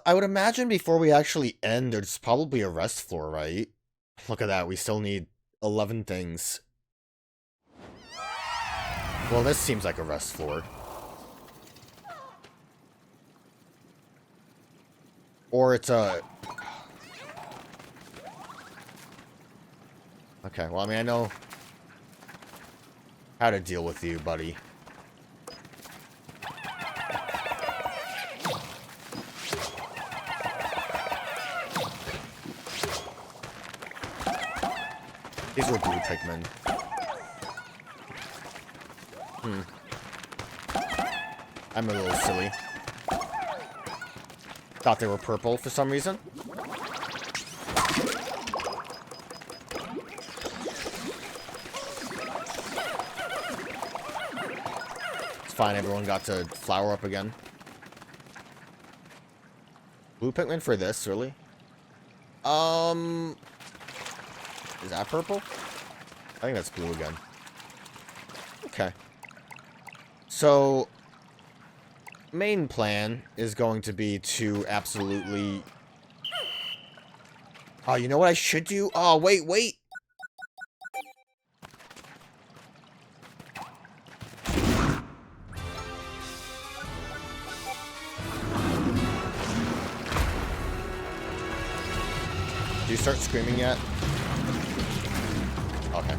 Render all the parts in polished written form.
I would imagine before we actually end, there's probably a rest floor, right? Look at that, we still need 11 things. Well, this seems like a rest floor. Or it's a... Okay, well, I mean, I know how to deal with you, buddy. These were blue Pikmin. I'm a little silly. Thought they were purple for some reason. It's fine, everyone got to flower up again. Blue Pikmin for this, really? Is that purple? I think that's blue again. Okay. So, main plan is going to be to absolutely... Oh, you know what I should do? Oh, wait. Do you start screaming yet? Okay.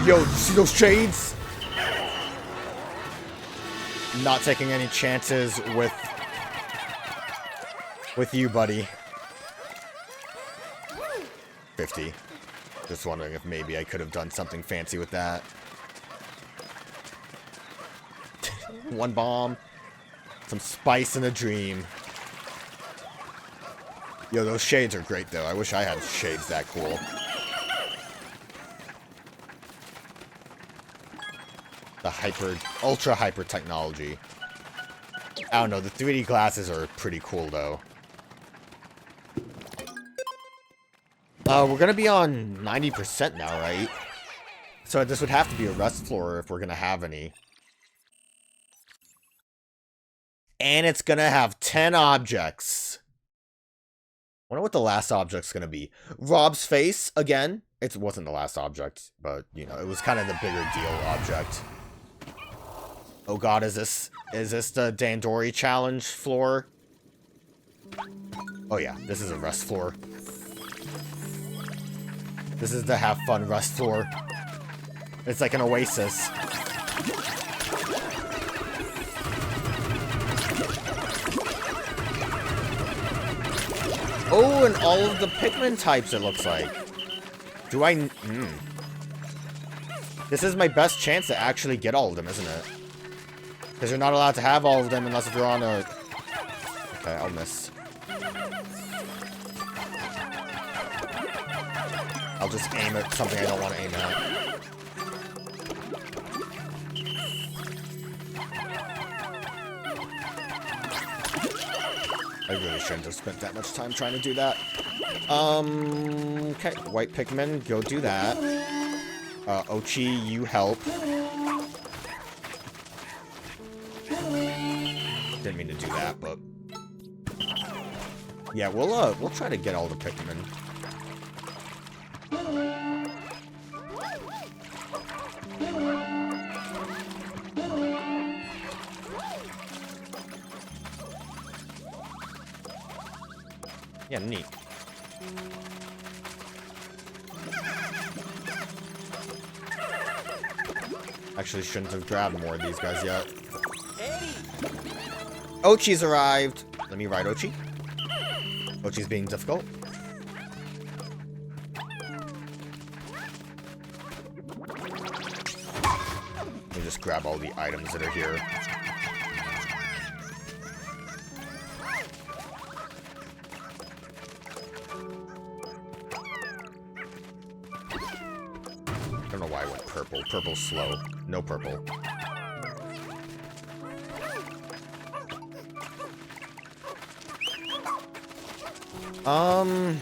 Yo, you see those shades? Not taking any chances with you, buddy. 50. Just wondering if maybe I could have done something fancy with that. One bomb. Some spice in a dream. Yo, those shades are great, though. I wish I had shades that cool. The ultra hyper technology. I don't know, the 3D glasses are pretty cool, though. We're gonna be on 90% now, right? So this would have to be a rest floor if we're gonna have any. And it's gonna have 10 objects. Wonder what the last object's gonna be. Rob's face, again. It wasn't the last object, but, you know, it was kind of the bigger deal object. Oh god, is this the Dandori challenge floor? Oh yeah, this is a rest floor. This is the have fun rest floor. It's like an oasis. Oh, and all of the Pikmin types, it looks like. Do I... This is my best chance to actually get all of them, isn't it? Because you're not allowed to have all of them unless if you're on a... Okay, I'll miss. I'll just aim at something I don't want to aim at. I really shouldn't have spent that much time trying to do that. Okay, white Pikmin, go do that. Oatchi, you help. Didn't mean to do that, but... Yeah, we'll try to get all the Pikmin. Yeah, neat. Actually, shouldn't have grabbed more of these guys yet. Hey! Oatchi's arrived. Let me ride Oatchi. Oatchi's being difficult. Let me just grab all the items that are here. I don't know why I went purple. Purple's slow. No purple. Well,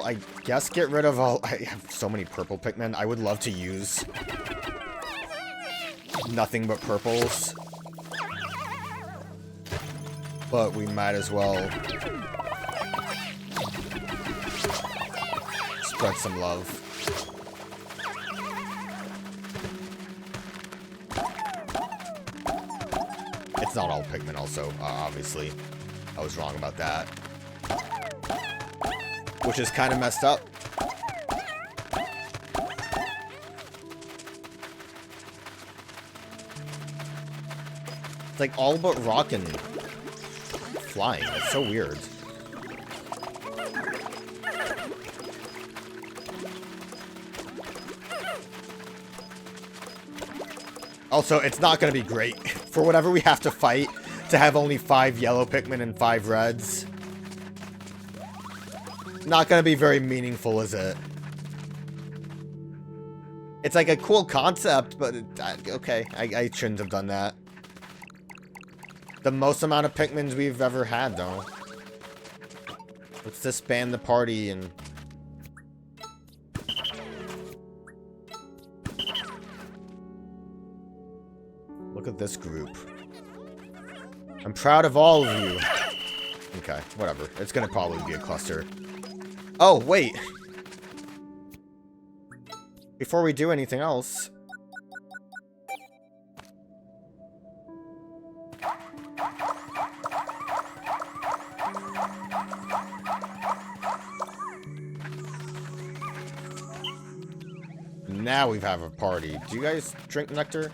I guess get rid of all... I have so many purple Pikmin. I would love to use nothing but purples. But we might as well spread some love. It's not all Pikmin also, obviously. I was wrong about that. Which is kind of messed up. It's like all but rock and flying. It's so weird. Also, it's not going to be great for whatever we have to fight to have only 5 yellow Pikmin and 5 reds. Not going to be very meaningful, is it? It's like a cool concept, but okay, I shouldn't have done that. The most amount of Pikmins we've ever had, though. Let's disband the party and... Look at this group. I'm proud of all of you. Okay, whatever. It's gonna probably be a cluster. Oh, wait! Before we do anything else... Now we have a party. Do you guys drink nectar?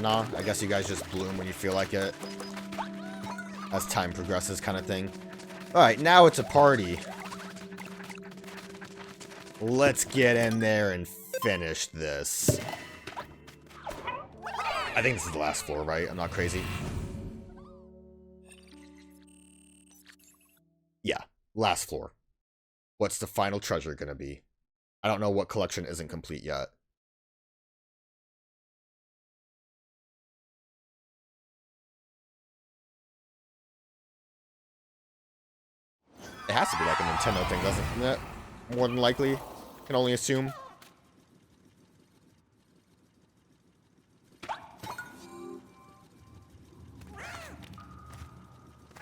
Nah, I guess you guys just bloom when you feel like it. As time progresses, kind of thing. Alright, now it's a party. Let's get in there and finish this. I think this is the last floor, right? I'm not crazy. Yeah, last floor. What's the final treasure gonna be? I don't know what collection isn't complete yet. It has to be like a Nintendo thing, doesn't it? More than likely. Can only assume.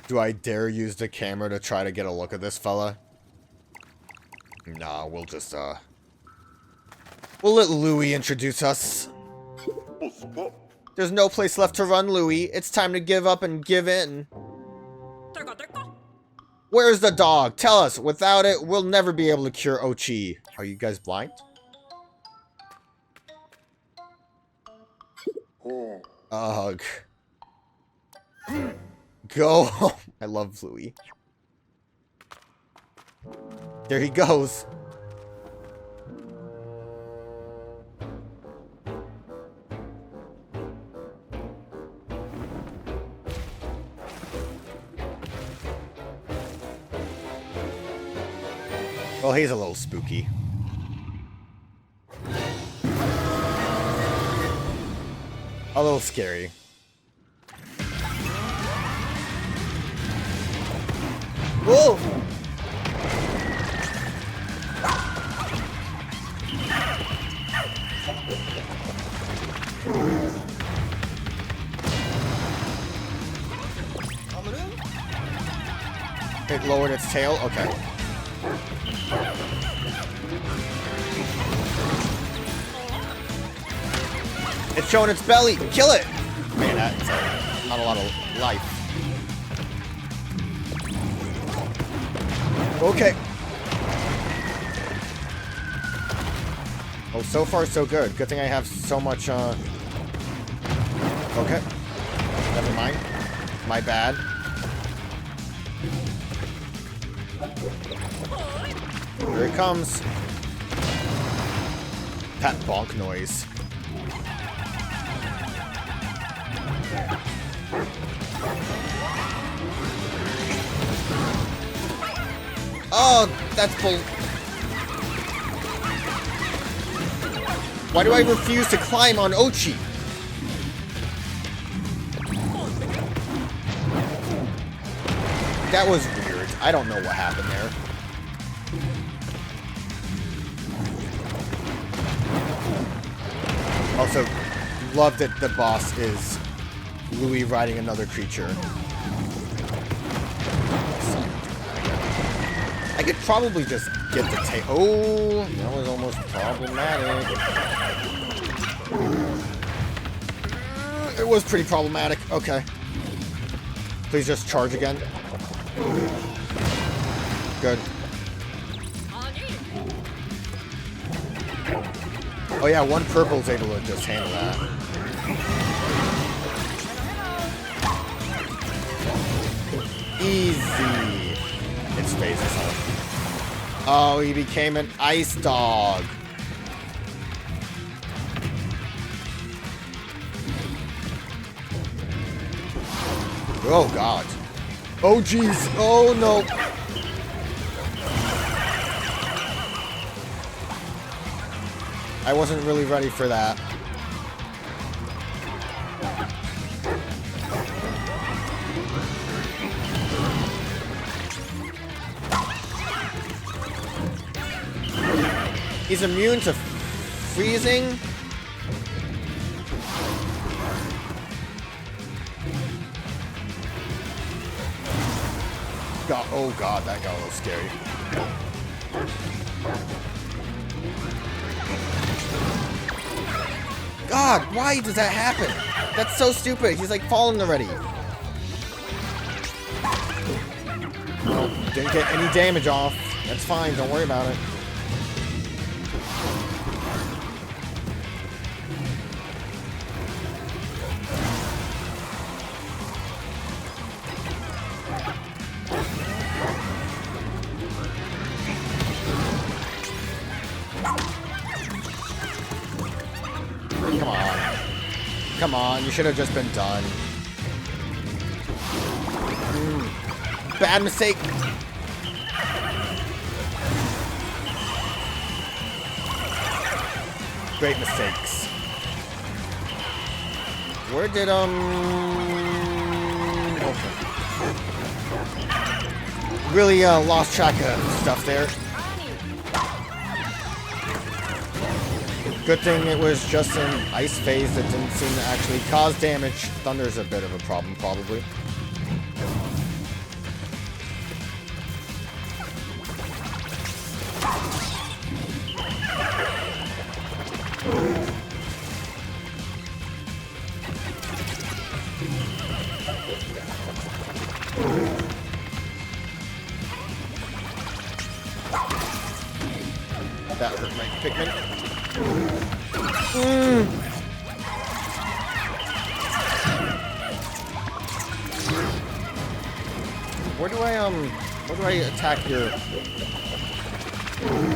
Do I dare use the camera to try to get a look at this fella? Nah, we'll just, we'll let Louie introduce us. There's no place left to run, Louie. It's time to give up and give in. Where's the dog? Tell us. Without it, we'll never be able to cure Oatchi. Are you guys blind? Ugh. Go home. I love Louie. There he goes. Well, he's a little spooky. A little scary. Whoa! It lowered its tail? Okay. It's showing its belly! Kill it! Man, that's not a lot of life. Okay. Oh, so far so good. Good thing I have so much, Okay. Never mind. My bad. Here it comes. That bonk noise. Oh, that's bull. Why do I refuse to climb on Oatchi? That was weird. I don't know what happened there. Also, love that the boss is Louie riding another creature. I could probably just get the tail. Oh, that was almost problematic. It was pretty problematic. Okay. Please just charge again. Good. Oh yeah, one purple's able to just handle that. Easy. It's phases on. Oh, he became an ice dog. Oh god. Oh jeez. Oh no. I wasn't really ready for that. He's immune to freezing. God, oh god, that got a little scary. God, why does that happen? That's so stupid. He's like falling already. Well, didn't get any damage off. That's fine, don't worry about it. Come on. Come on, you should have just been done. Bad mistake. Great mistakes. Where did, okay. Really, lost track of stuff there. Good thing it was just an ice phase that didn't seem to actually cause damage. Thunder's a bit of a problem, probably. That hurt my Pikmin. Where do I attack your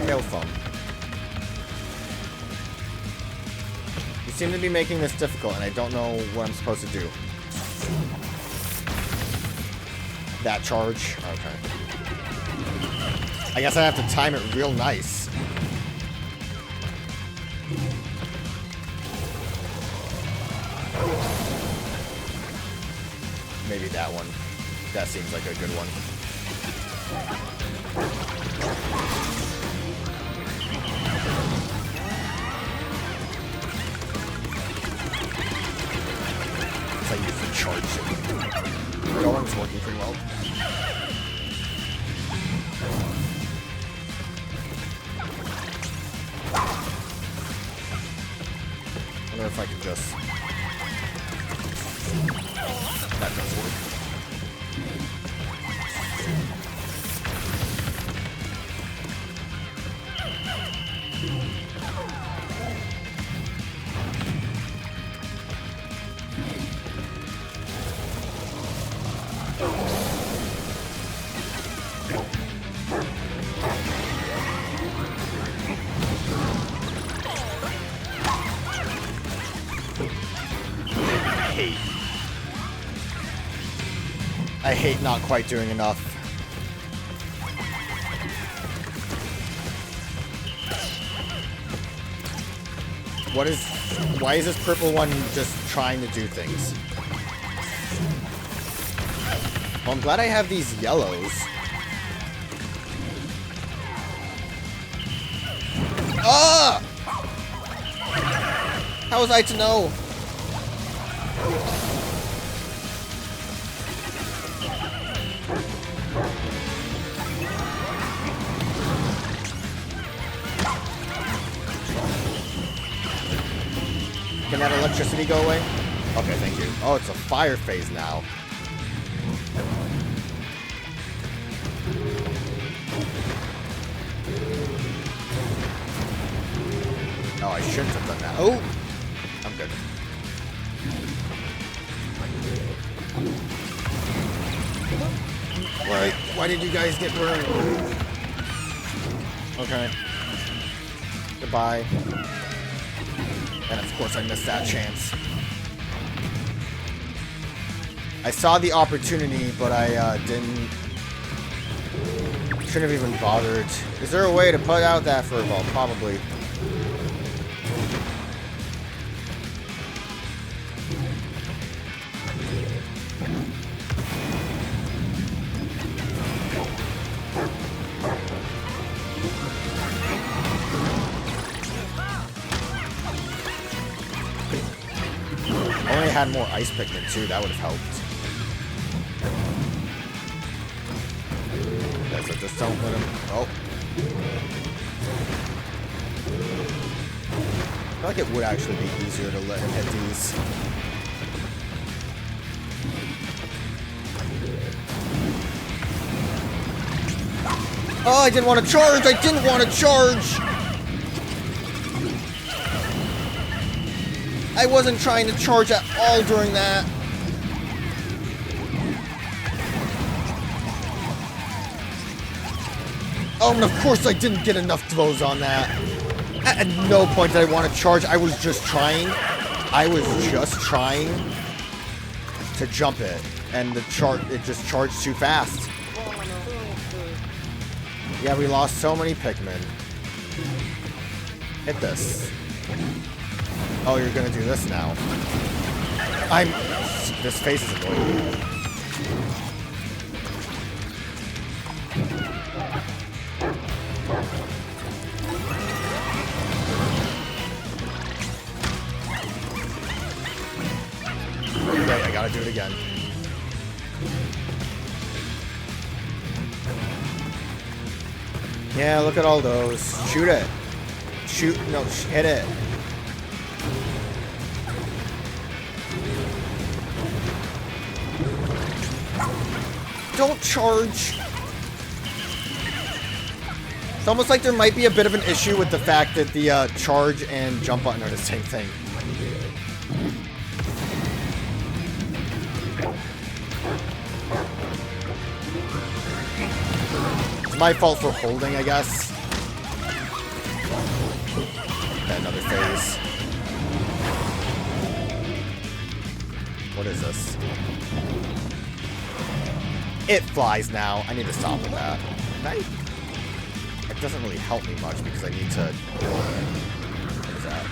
tail from? You seem to be making this difficult, and I don't know what I'm supposed to do. That charge? Okay. I guess I have to time it real nice. Maybe that one. That seems like a good one. I use the charge. That one's working pretty well. I wonder if I can just... That does work. I hate not quite doing enough. Why is this purple one just trying to do things? Well, I'm glad I have these yellows. Ah! How was I to know? Can that electricity go away? Okay, thank you. Oh, it's a fire phase now. Oh, I shouldn't have done that. Oh! I'm good. Why did you guys get burned? Okay. Goodbye. And of course I missed that chance. I saw the opportunity, but I didn't... Shouldn't have even bothered. Is there a way to put out that furball? Probably. I had more ice Pikmin too, that would have helped. Okay, so just don't let him... Oh. I feel like it would actually be easier to let him hit these. Oh, I didn't want to charge! I didn't want to charge! I wasn't trying to charge at all during that. Oh, and of course I didn't get enough throws on that. At no point did I want to charge. I was just trying. To jump it. And it just charged too fast. Yeah, we lost so many Pikmin. Hit this. Oh, you're gonna do this now. This face is annoying. Okay, I gotta do it again. Yeah, look at all those. Shoot it. No, hit it. Don't charge. It's almost like there might be a bit of an issue with the fact that the charge and jump button are the same thing. It's my fault for holding, I guess. Okay, another phase. What is this? It flies now. I need to stop with that. It doesn't really help me much because I need to... What is that?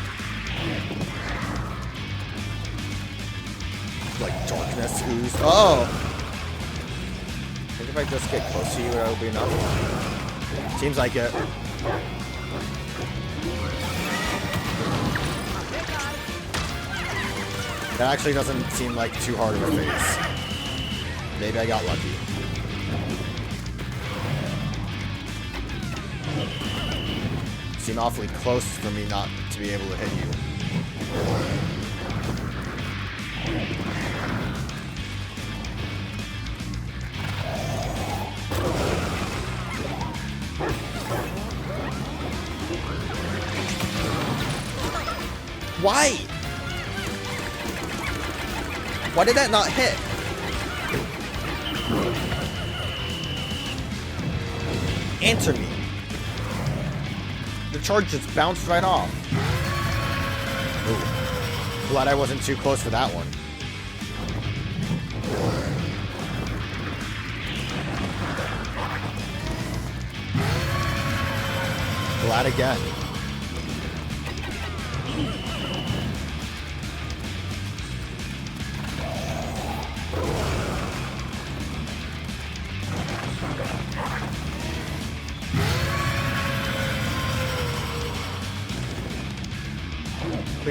Like darkness ooze. Oh! I think if I just get close to you, that would be enough. Seems like it. That actually doesn't seem like too hard of a phase. Maybe I got lucky. Seem awfully close for me not to be able to hit you. Why? Why did that not hit? Answer me. The charge just bounced right off. Ooh. Glad I wasn't too close for that one. Glad again.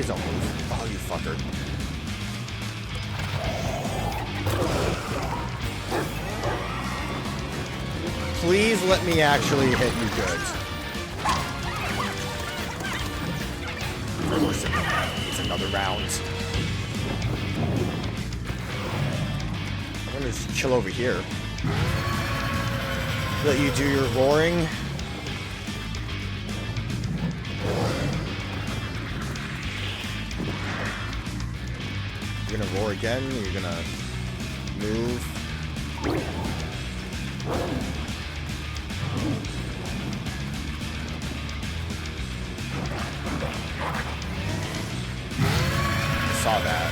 Please don't move. Oh, you fucker. Please let me actually hit you good. It's another round. I'm gonna just chill over here. Let you do your roaring. You're gonna roar again. You're gonna move. I saw that.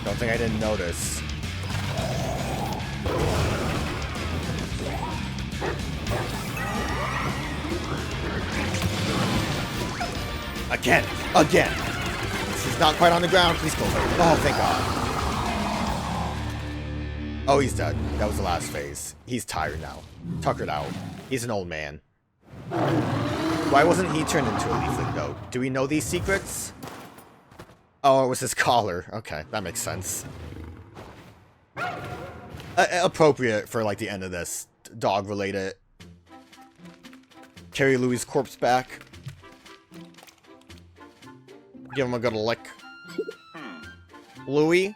Don't think I didn't notice. Again. She's not quite on the ground. Please kill her. Oh, thank God. Oh, he's dead. That was the last phase. He's tired now. Tuckered out. He's an old man. Why wasn't he turned into a leaflet, though? Do we know these secrets? Oh, it was his collar. Okay, that makes sense. Appropriate for, like, the end of this. Dog-related. Carry Louie's corpse back. Give him a good lick. Louie?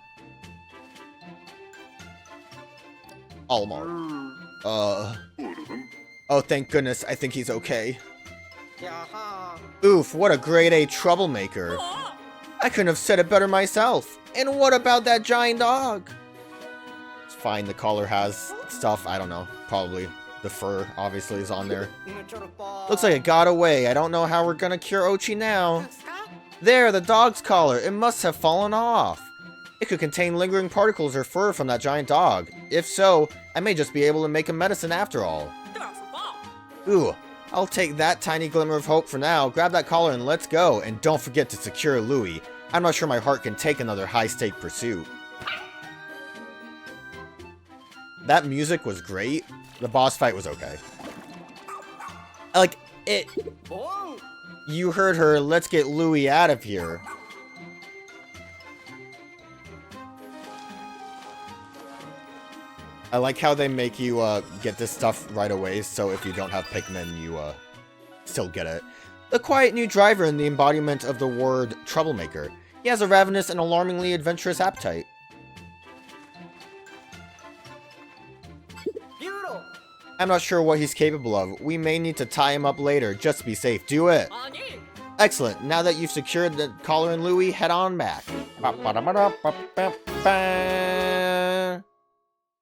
Olimar. Oh, thank goodness. I think he's okay. Oof, what a grade A troublemaker. I couldn't have said it better myself. And what about that giant dog? It's fine, the collar has stuff. I don't know. Probably. The fur, obviously, is on there. Looks like it got away. I don't know how we're gonna cure Oatchi now. There, the dog's collar. It must have fallen off. It could contain lingering particles or fur from that giant dog. If so, I may just be able to make a medicine after all. Ooh, I'll take that tiny glimmer of hope for now. Grab that collar and let's go. And don't forget to secure Louie. I'm not sure my heart can take another high-stake pursuit. That music was great. The boss fight was okay. Like, it... You heard her, let's get Louie out of here. I like how they make you get this stuff right away, so if you don't have Pikmin, you still get it. The quiet new driver in the embodiment of the word troublemaker. He has a ravenous and alarmingly adventurous appetite. I'm not sure what he's capable of. We may need to tie him up later, just to be safe. Do it! Excellent. Now that you've secured the collar and Louie, head on back.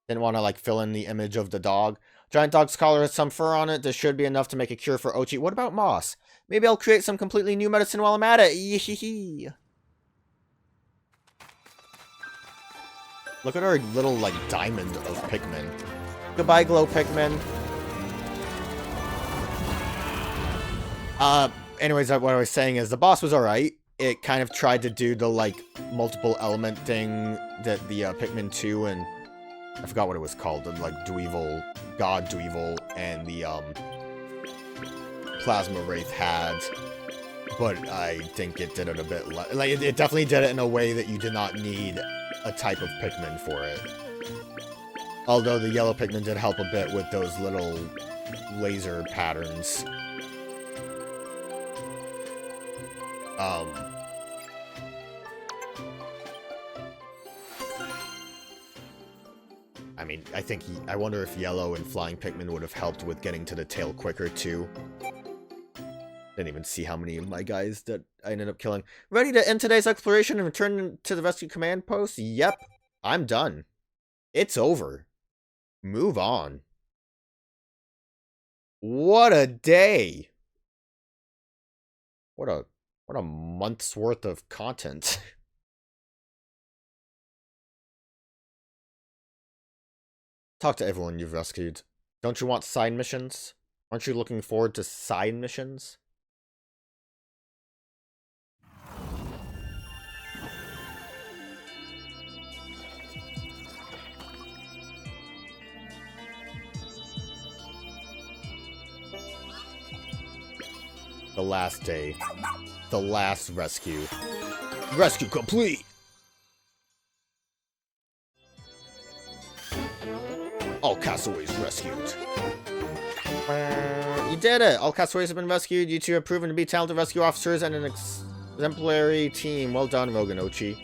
Didn't want to, like, fill in the image of the dog. Giant dog's collar has some fur on it. This should be enough to make a cure for Oatchi. What about moss? Maybe I'll create some completely new medicine while I'm at it. Yee-hee-hee. Look at our little, like, diamond of Pikmin. Goodbye, glow Pikmin. Anyways, what I was saying is the boss was alright. It kind of tried to do the, like, multiple element thing that the Pikmin 2 and I forgot what it was called, the, like, Dweevil, God Dweevil, and the, Plasma Wraith had. But I think it did it a bit less. Like, it definitely did it in a way that you did not need a type of Pikmin for it. Although the yellow Pikmin did help a bit with those little laser patterns. I mean, I wonder if yellow and flying Pikmin would have helped with getting to the tail quicker, too. Didn't even see how many of my guys that I ended up killing. Ready to end today's exploration and return to the rescue command post? Yep, I'm done. It's over. Move on. What a day! What a month's worth of content. Talk to everyone you've rescued. Don't you want side missions? Aren't you looking forward to side missions? The last day. the last rescue. Rescue complete! All castaways rescued. You did it! All castaways have been rescued. You two have proven to be talented rescue officers and an exemplary team. Well done, Rogue and Oatchi.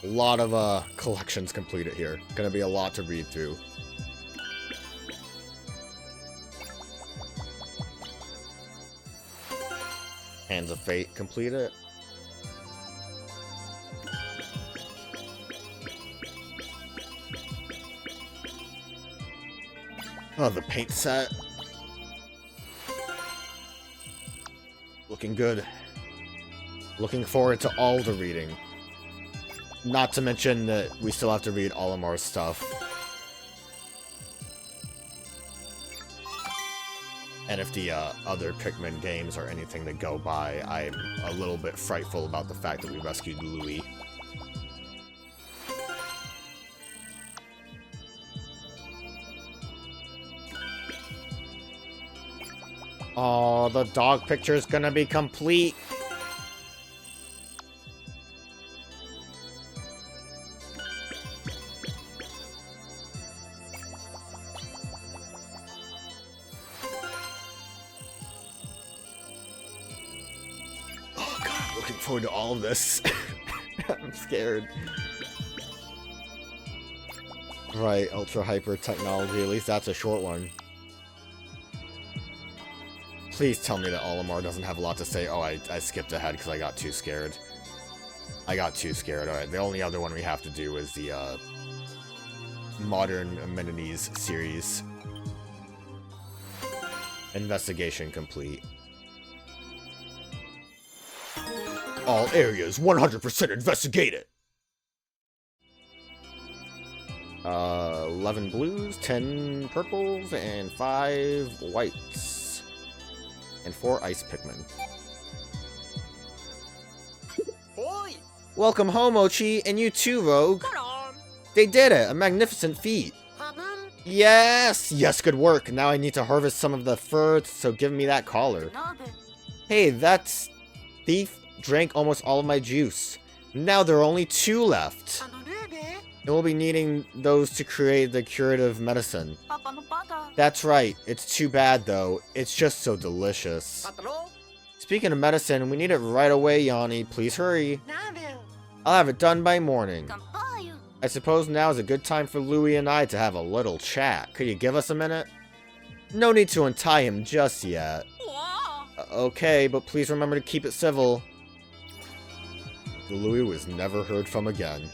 A lot of collections completed here. Gonna be a lot to read through. Hands of Fate completed. Oh, the paint set. Looking good. Looking forward to all the reading. Not to mention that we still have to read Olimar's stuff. And if the other Pikmin games are anything to go by, I'm a little bit frightful about the fact that we rescued Louie. Oh, the dog picture's gonna be complete. Oh god, I'm looking forward to all of this. I'm scared. Right, ultra hyper technology, at least that's a short one. Please tell me that Olimar doesn't have a lot to say. Oh, I skipped ahead because I got too scared. Alright, the only other one we have to do is the Modern Amenities series. Investigation complete. All areas 100% investigated! 11 blues, 10 purples, and 5 whites. And 4 ice Pikmin. Boy. Welcome home, Oatchi, and you too, Rogue. They did it! A magnificent feat. Yes! Yes, good work. Now I need to harvest some of the fur, so give me that collar. Hey, that thief drank almost all of my juice. Now there are only 2 left. And we'll be needing those to create the curative medicine. That's right. It's too bad, though. It's just so delicious. Speaking of medicine, we need it right away, Yanni. Please hurry. I'll have it done by morning. I suppose now is a good time for Louie and I to have a little chat. Could you give us a minute? No need to untie him just yet. Okay, but please remember to keep it civil. Louie was never heard from again.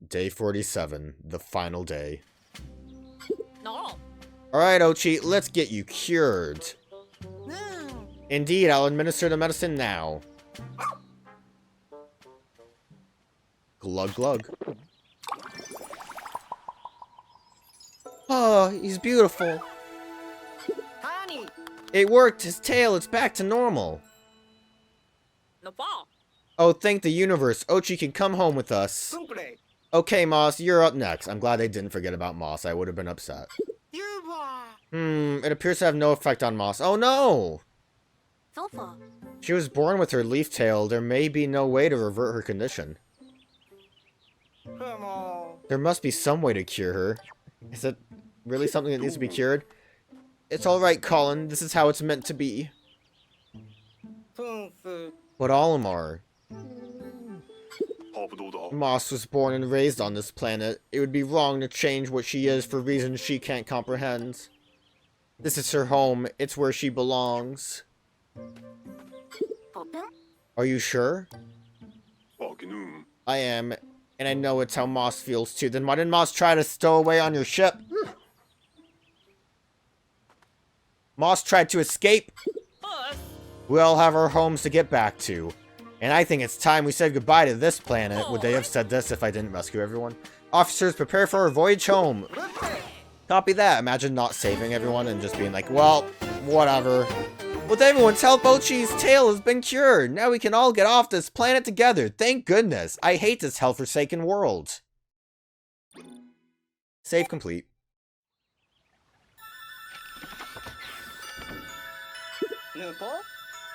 Day 47, the final day. No. Alright, Oatchi, let's get you cured. No. Indeed, I'll administer the medicine now. Glug glug. Oh, he's beautiful. Honey. It worked, his tail, it's back to normal. No. Oh, thank the universe, Oatchi can come home with us. Okay, Moss, you're up next. I'm glad they didn't forget about Moss. I would have been upset. It appears to have no effect on Moss. Oh, no! She was born with her leaf tail. There may be no way to revert her condition. There must be some way to cure her. Is it really something that needs to be cured? It's alright, Colin. This is how it's meant to be. But Olimar... Moss was born and raised on this planet. It would be wrong to change what she is for reasons she can't comprehend. This is her home. It's where she belongs. Are you sure? I am, and I know it's how Moss feels too. Then why didn't Moss try to stow away on your ship? Moss tried to escape. We all have our homes to get back to. And I think it's time we said goodbye to this planet. Would they have said this if I didn't rescue everyone? Officers, prepare for our voyage home. Copy that. Imagine not saving everyone and just being like, well, whatever. With everyone's help, Oatchi's tail has been cured. Now we can all get off this planet together. Thank goodness. I hate this hell-forsaken world. Save complete.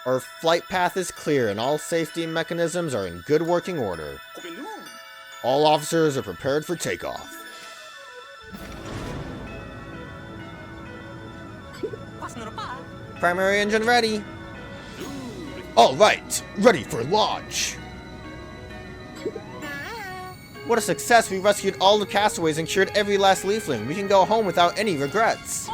Our flight path is clear and all safety mechanisms are in good working order. All officers are prepared for takeoff. Primary engine ready. All right, ready for launch. What a success. We rescued all the castaways and cured every last leafling. We can go home without any regrets.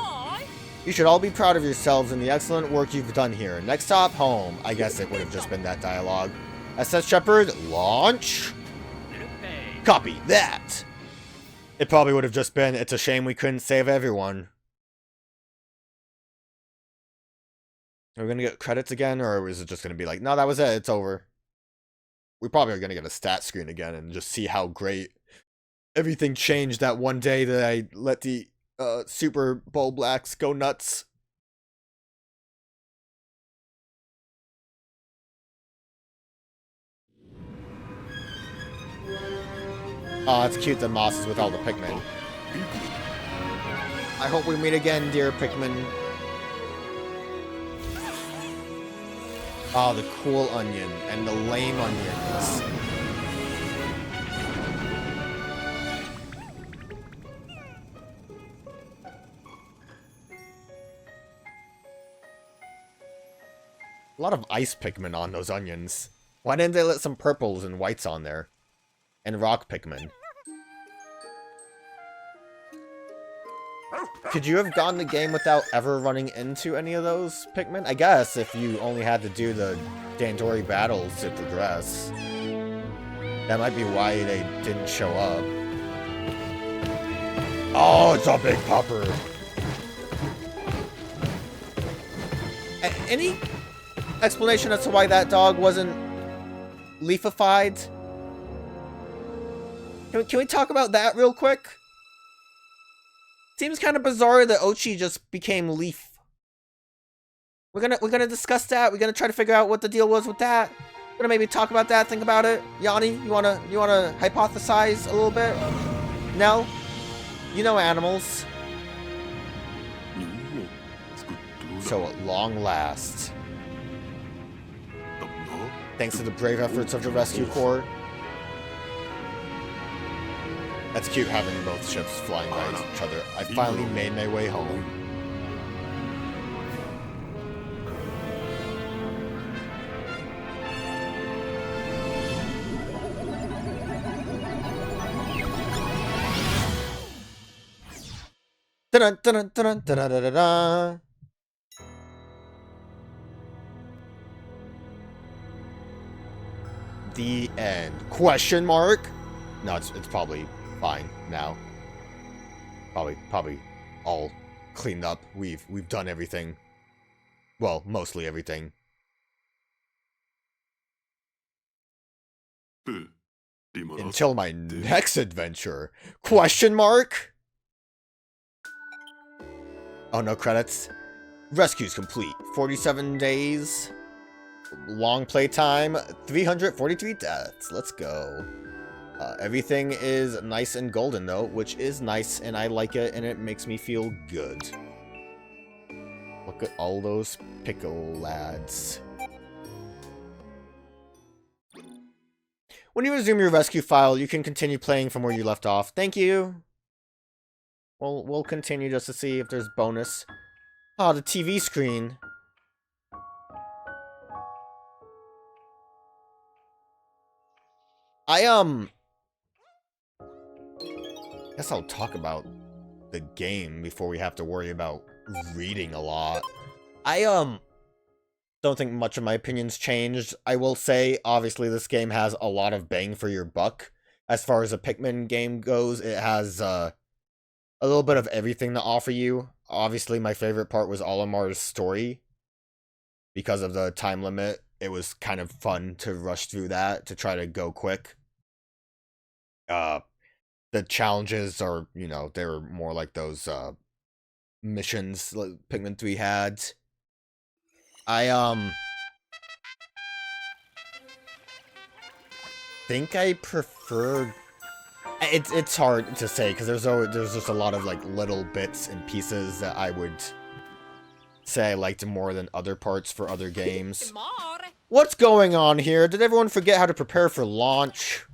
You should all be proud of yourselves and the excellent work you've done here. Next stop, home. I guess it would have just been that dialogue. SS Sheperd, launch. Copy that. It probably would have just been, it's a shame we couldn't save everyone. Are we going to get credits again, or is it just going to be like, no, that was it, it's over? We probably are going to get a stat screen again and just see how great everything changed that one day that I let the Super Bowl Blacks go nuts. Oh, it's cute that Moss is with all the Pikmin. I hope we meet again, dear Pikmin. Oh, the cool onion and the lame onions. A lot of ice Pikmin on those onions. Why didn't they let some purples and whites on there? And rock Pikmin. Could you have gone the game without ever running into any of those Pikmin? I guess, if you only had to do the Dandori battles to progress. That might be why they didn't show up. Oh, it's a big pupper! Any explanation as to why that dog wasn't leafified? Can we talk about that real quick? Seems kind of bizarre that Oatchi just became Leaf. We're gonna discuss that. We're gonna try to figure out what the deal was with that. We're gonna maybe talk about that, think about it. Yanni, you wanna hypothesize a little bit? No? You know animals. So at long last, thanks to the brave efforts of the rescue corps. That's cute having both ships flying by each other. I finally made my way home. Dun dun dun dun dun dun dun dun. The end. Question mark? No, it's probably fine now. Probably all cleaned up. We've done everything. Well, mostly everything. Until my next adventure. Question mark? Oh, no credits. Rescue's complete. 47 days. Long playtime. 343 deaths. Let's go. Everything is nice and golden, though, which is nice, and I like it, and it makes me feel good. Look at all those pickle lads. When you resume your rescue file, you can continue playing from where you left off. Thank you. We'll continue just to see if there's bonus. Oh, the TV screen. I guess I'll talk about the game before we have to worry about reading a lot. I don't think much of my opinions changed. I will say, obviously, this game has a lot of bang for your buck. As far as a Pikmin game goes, it has a little bit of everything to offer you. Obviously, my favorite part was Olimar's story. Because of the time limit, it was kind of fun to rush through that, to try to go quick. The challenges are, you know, they were more like those missions like Pikmin 3 had. I think I prefer. It's hard to say because there's just a lot of like little bits and pieces that I would say I liked more than other parts for other games. What's going on here? Did everyone forget how to prepare for launch?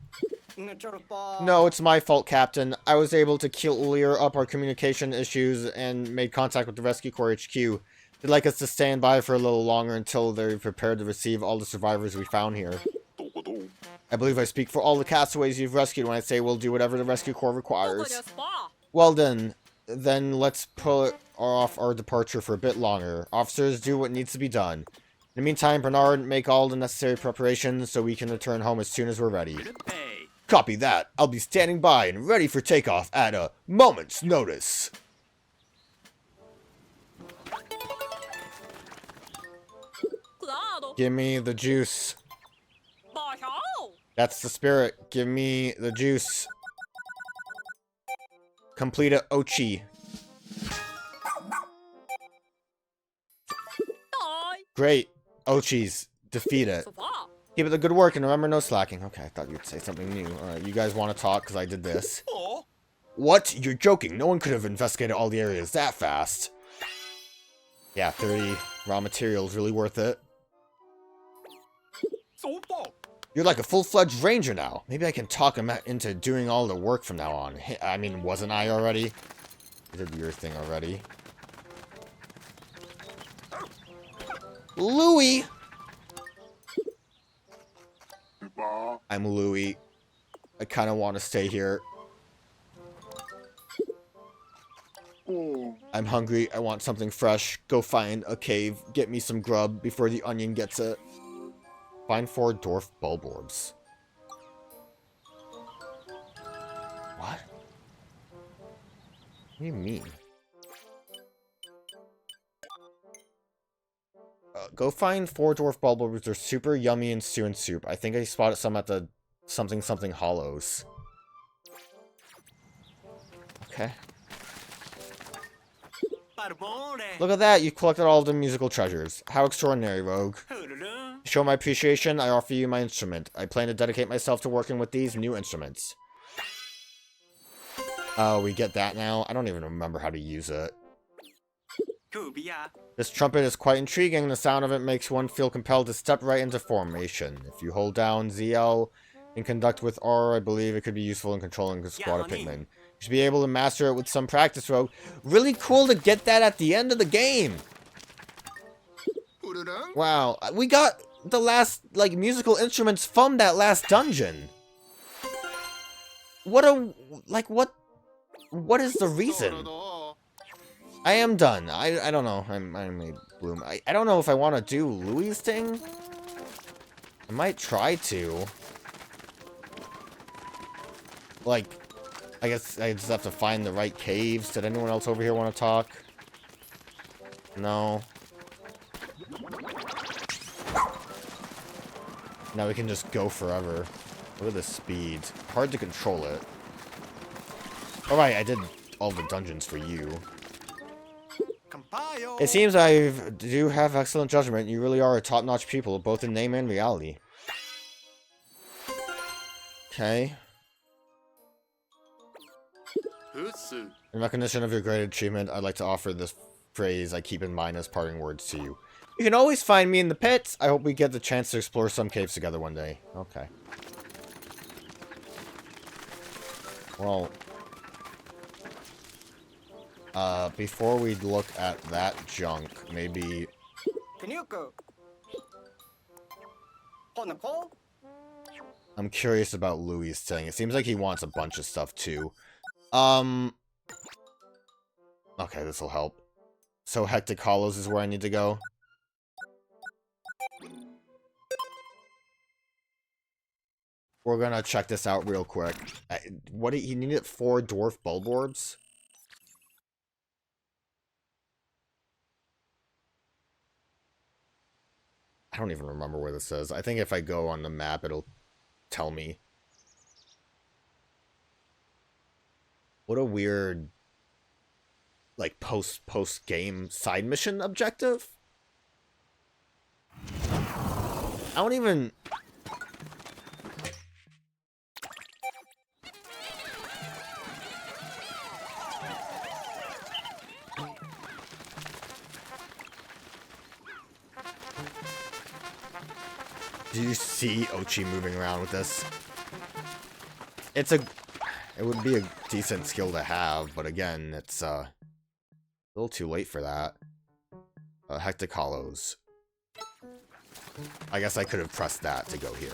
No, it's my fault, Captain. I was able to clear up our communication issues and made contact with the Rescue Corps HQ. They'd like us to stand by for a little longer until they're prepared to receive all the survivors we found here. I believe I speak for all the castaways you've rescued when I say we'll do whatever the Rescue Corps requires. Well then let's put off our departure for a bit longer. Officers, do what needs to be done. In the meantime, Bernard, make all the necessary preparations so we can return home as soon as we're ready. Copy that. I'll be standing by and ready for takeoff at a moment's notice. Give me the juice. That's the spirit. Give me the juice. Complete a Oatchi. Great. Oatchis. Defeat it. Keep it the good work and remember no slacking. Okay, I thought you'd say something new. Alright, you guys want to talk because I did this. What? You're joking. No one could have investigated all the areas that fast. Yeah, 30 raw materials. Really worth it. You're like a full-fledged ranger now. Maybe I can talk him into doing all the work from now on. I mean, wasn't I already? I did your thing already. Louie! I'm Louie. I kind of want to stay here. I'm hungry. I want something fresh. Go find a cave. Get me some grub before the onion gets it. Find 4 dwarf bulb orbs. What? What do you mean? Go find 4 dwarf bulb orbs. They're super yummy in stew and soup. I think I spotted some at the something hollows. Okay. Look at that, you collected all of the musical treasures. How extraordinary, Rogue. To show my appreciation, I offer you my instrument. I plan to dedicate myself to working with these new instruments. Oh, we get that now? I don't even remember how to use it. This trumpet is quite intriguing. The sound of it makes one feel compelled to step right into formation. If you hold down ZL and conduct with R, I believe it could be useful in controlling a squad of Pikmin. You should be able to master it with some practice, Rogue. Really cool to get that at the end of the game. Wow, we got the last, like, musical instruments from that last dungeon. What is the reason? I am done. I don't know. I may bloom. I don't know if I want to do Louie's thing. I might try to. Like, I guess I just have to find the right caves. Did anyone else over here want to talk? No. Now we can just go forever. Look at the speed. Hard to control it. Alright, I did all the dungeons for you. It seems I do have excellent judgment. You really are a top-notch pupil, both in name and reality. Okay. In recognition of your great achievement, I'd like to offer this phrase I keep in mind as parting words to you. You can always find me in the pits. I hope we get the chance to explore some caves together one day. Okay. Well, before we look at that junk, maybe... I'm curious about Louie's thing. It seems like he wants a bunch of stuff, too. Okay, this will help. So Hectic Hollows is where I need to go. We're gonna check this out real quick. What he needed 4 dwarf bulb orbs? I don't even remember where this is. I think if I go on the map, it'll tell me. What a weird, like, post-game side mission objective? I don't even... Do you see Oatchi moving around with this? It would be a decent skill to have, but again, it's a little too late for that. Hectic Hollows. I guess I could have pressed that to go here.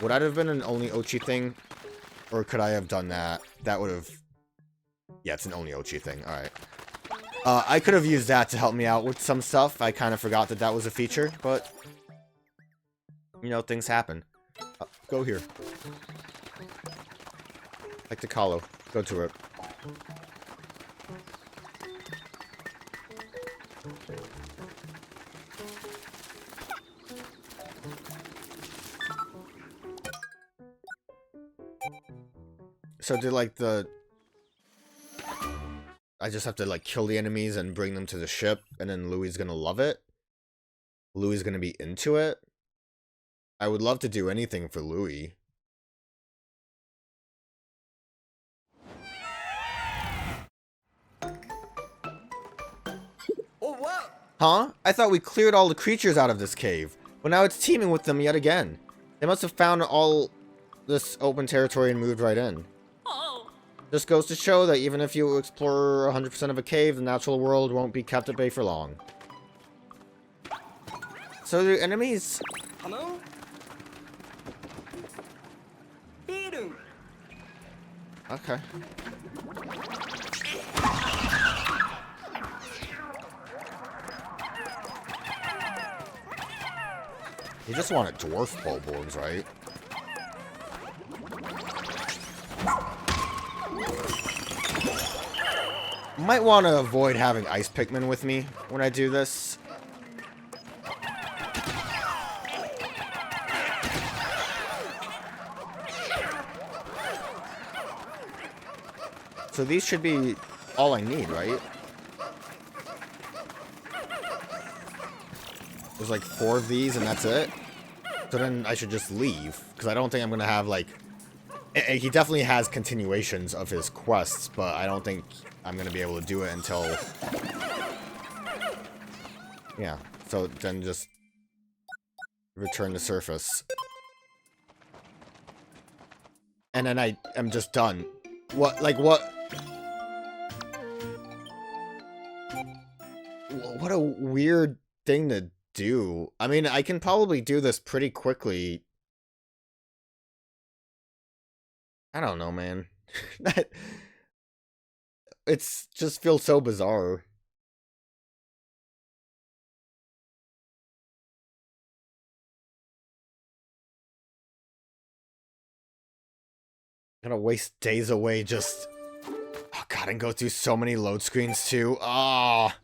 Would that have been an only Oatchi thing? Or could I have done that? That would have... Yeah, it's an only Oatchi thing. Alright. I could have used that to help me out with some stuff. I kind of forgot that that was a feature, but... You know, things happen. Go here. Like the Hollow. Go to it. So did like the... I just have to like kill the enemies and bring them to the ship, and then Louie's gonna love it? Louie's gonna be into it? I would love to do anything for Louie. Oh, wow. Huh? I thought we cleared all the creatures out of this cave. But now it's teeming with them yet again. They must have found all this open territory and moved right in. Oh. This goes to show that even if you explore 100% of a cave, the natural world won't be kept at bay for long. So the enemies... Hello? Beetle. Okay. You just wanted dwarf bulborgs, right? Might want to avoid having ice Pikmin with me when I do this. So these should be all I need, right? There's like 4 of these and that's it? So then I should just leave. Because I don't think I'm going to have like... He definitely has continuations of his quests, but I don't think I'm going to be able to do it until... Yeah, so then just... return to surface. And then I am just done. What, like what... What a weird thing to do. I mean, I can probably do this pretty quickly. I don't know, man. It's just feels so bizarre. Gonna waste days away just... Oh god, and go through so many load screens too. Ah.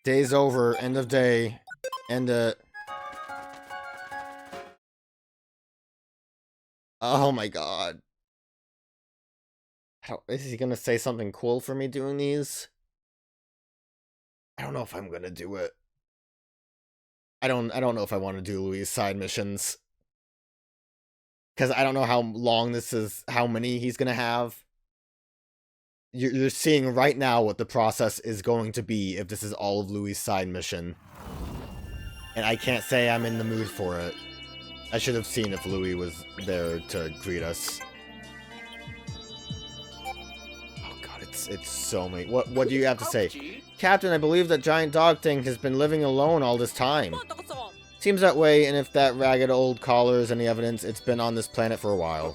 Day's over, end of day, end it. Oh my god. Is he gonna say something cool for me doing these? I don't know if I'm gonna do it. I don't know if I want to do Louie's side missions. Because I don't know how long this is, how many he's gonna have. You're seeing right now what the process is going to be if this is all of Louie's side mission. And I can't say I'm in the mood for it. I should have seen if Louie was there to greet us. Oh god, it's so many. What do you have to say? Captain, I believe that giant dog thing has been living alone all this time. Seems that way, and if that ragged old collar is any evidence, it's been on this planet for a while.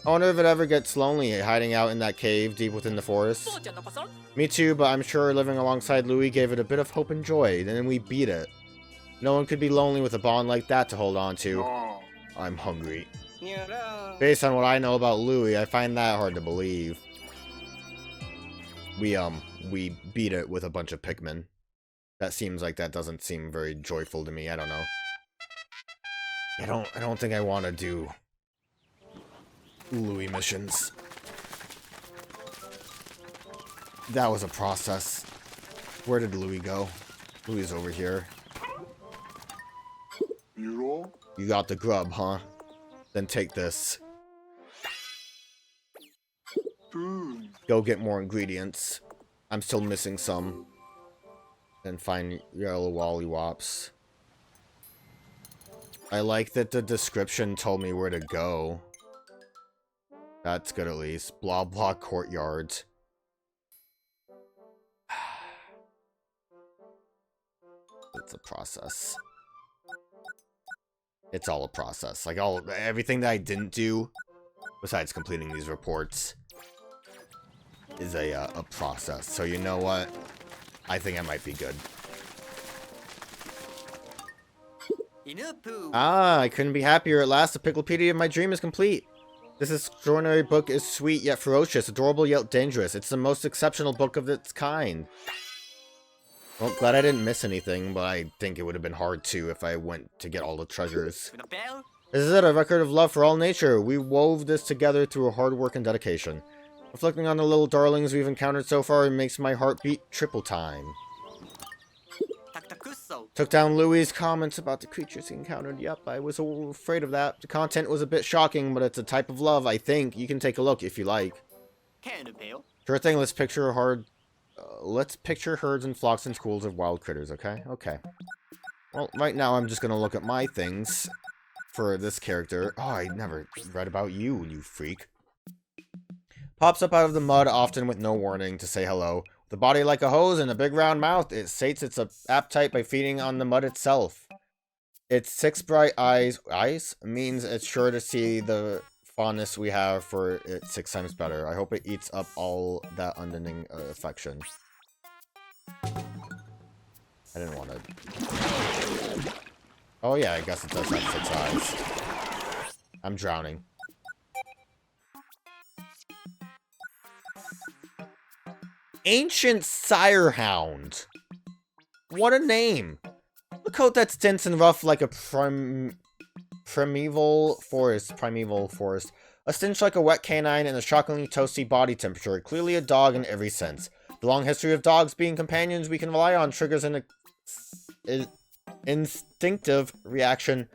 I wonder if it ever gets lonely hiding out in that cave deep within the forest. Me too, but I'm sure living alongside Louie gave it a bit of hope and joy, and then we beat it. No one could be lonely with a bond like that to hold on to. I'm hungry. Based on what I know about Louie, I find that hard to believe. We beat it with a bunch of Pikmin. That seems like that doesn't seem very joyful to me, I don't know. I don't think I want to do Louie missions. That was a process. Where did Louie go? Louie's over here. You You got the grub, huh? Then take this. Go get more ingredients. I'm still missing some. Then find yellow wollywops. I like that the description told me where to go. That's good at least. Blah blah courtyards. It's a process. It's all a process. Like everything that I didn't do, besides completing these reports, is a process. So you know what? I think I might be good. Ah, I couldn't be happier. At last, the Picklepedia of my dream is complete. This extraordinary book is sweet yet ferocious, adorable yet dangerous. It's the most exceptional book of its kind. Well, glad I didn't miss anything, but I think it would have been hard to if I went to get all the treasures. This is it, a record of love for all nature. We wove this together through hard work and dedication. Reflecting on the little darlings we've encountered so far, it makes my heart beat triple time. Took down Louie's comments about the creatures he encountered. Yep, I was afraid of that. The content was a bit shocking, but it's a type of love, I think. You can take a look if you like. Sure thing, let's picture herds and flocks and schools of wild critters, okay? Okay. Well, right now I'm just gonna look at my things for this character. Oh, I never read about you, you freak. Pops up out of the mud, often with no warning, to say hello. With a body like a hose and a big round mouth, it sates its appetite by feeding on the mud itself. Its 6 bright eyes means it's sure to see the fondness we have for it 6 times better. I hope it eats up all that unending affection. I didn't want to... Oh yeah, I guess it does have 6 eyes. I'm drowning. Ancient Sirehound. What a name. A coat that's dense and rough like a primeval forest. A stench like a wet canine and a shockingly toasty body temperature. Clearly a dog in every sense. The long history of dogs being companions we can rely on triggers an instinctive reaction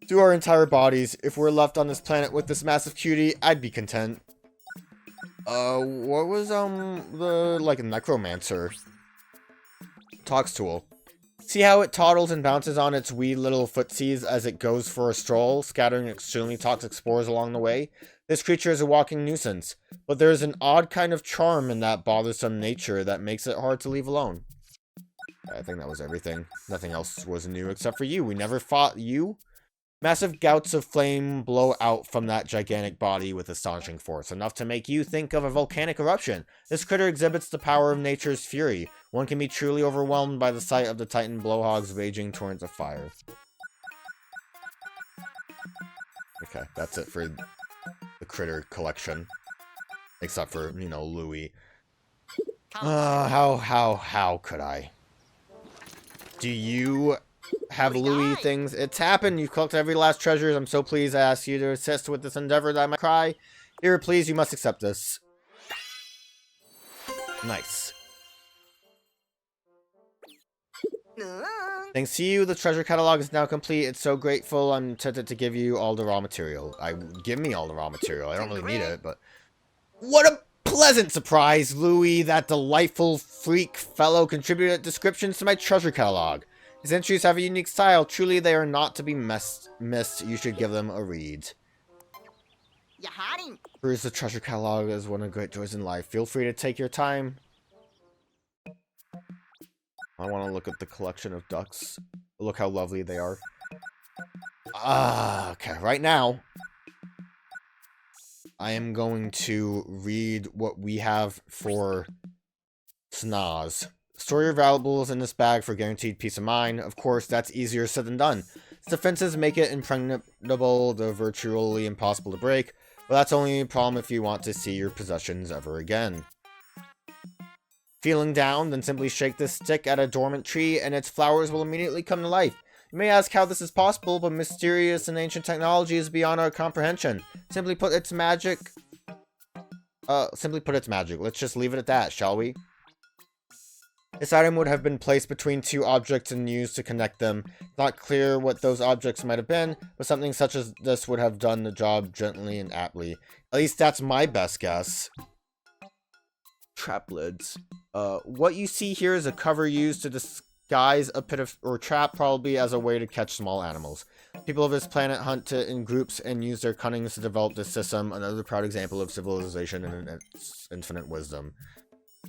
through our entire bodies. If we're left on this planet with this massive cutie, I'd be content. What was, the, like, necromancer talks tool? See how it toddles and bounces on its wee little footsies as it goes for a stroll, scattering extremely toxic spores along the way? This creature is a walking nuisance, but there's an odd kind of charm in that bothersome nature that makes it hard to leave alone. I think that was everything. Nothing else was new except for you. We never fought you. Massive gouts of flame blow out from that gigantic body with astonishing force, enough to make you think of a volcanic eruption. This critter exhibits the power of nature's fury. One can be truly overwhelmed by the sight of the titan blowhogs raging torrents of fire. Okay, that's it for the critter collection. Except for, you know, Louie. How could I? Do you have Louie things? It's happened. You've collected every last treasure. I'm so pleased I asked you to assist with this endeavor that I might cry. Here, please, you must accept this. Nice. Thanks to you, the treasure catalog is now complete. It's so grateful. I'm tempted to give you all the raw material. Give me all the raw material. I don't really need it, but... What a pleasant surprise, Louie. That delightful freak fellow contributed descriptions to my treasure catalog. His entries have a unique style. Truly, they are not to be missed. You should give them a read. Peruse the treasure catalog is one of the great joys in life. Feel free to take your time. I want to look at the collection of ducks. Look how lovely they are. Okay. Right now, I am going to read what we have for Snaz. Store your valuables in this bag for guaranteed peace of mind. Of course, that's easier said than done. Its defenses make it impregnable, though virtually impossible to break. But that's only a problem if you want to see your possessions ever again. Feeling down, then simply shake this stick at a dormant tree and its flowers will immediately come to life. You may ask how this is possible, but mysterious and ancient technology is beyond our comprehension. Simply put its magic. Let's just leave it at that, shall we? This item would have been placed between two objects and used to connect them. Not clear what those objects might have been, but something such as this would have done the job gently and aptly. At least that's my best guess. Trap lids. What you see here is a cover used to disguise a pit of, or trap, probably as a way to catch small animals. People of this planet hunt in groups and use their cunnings to develop this system, another proud example of civilization and its infinite wisdom.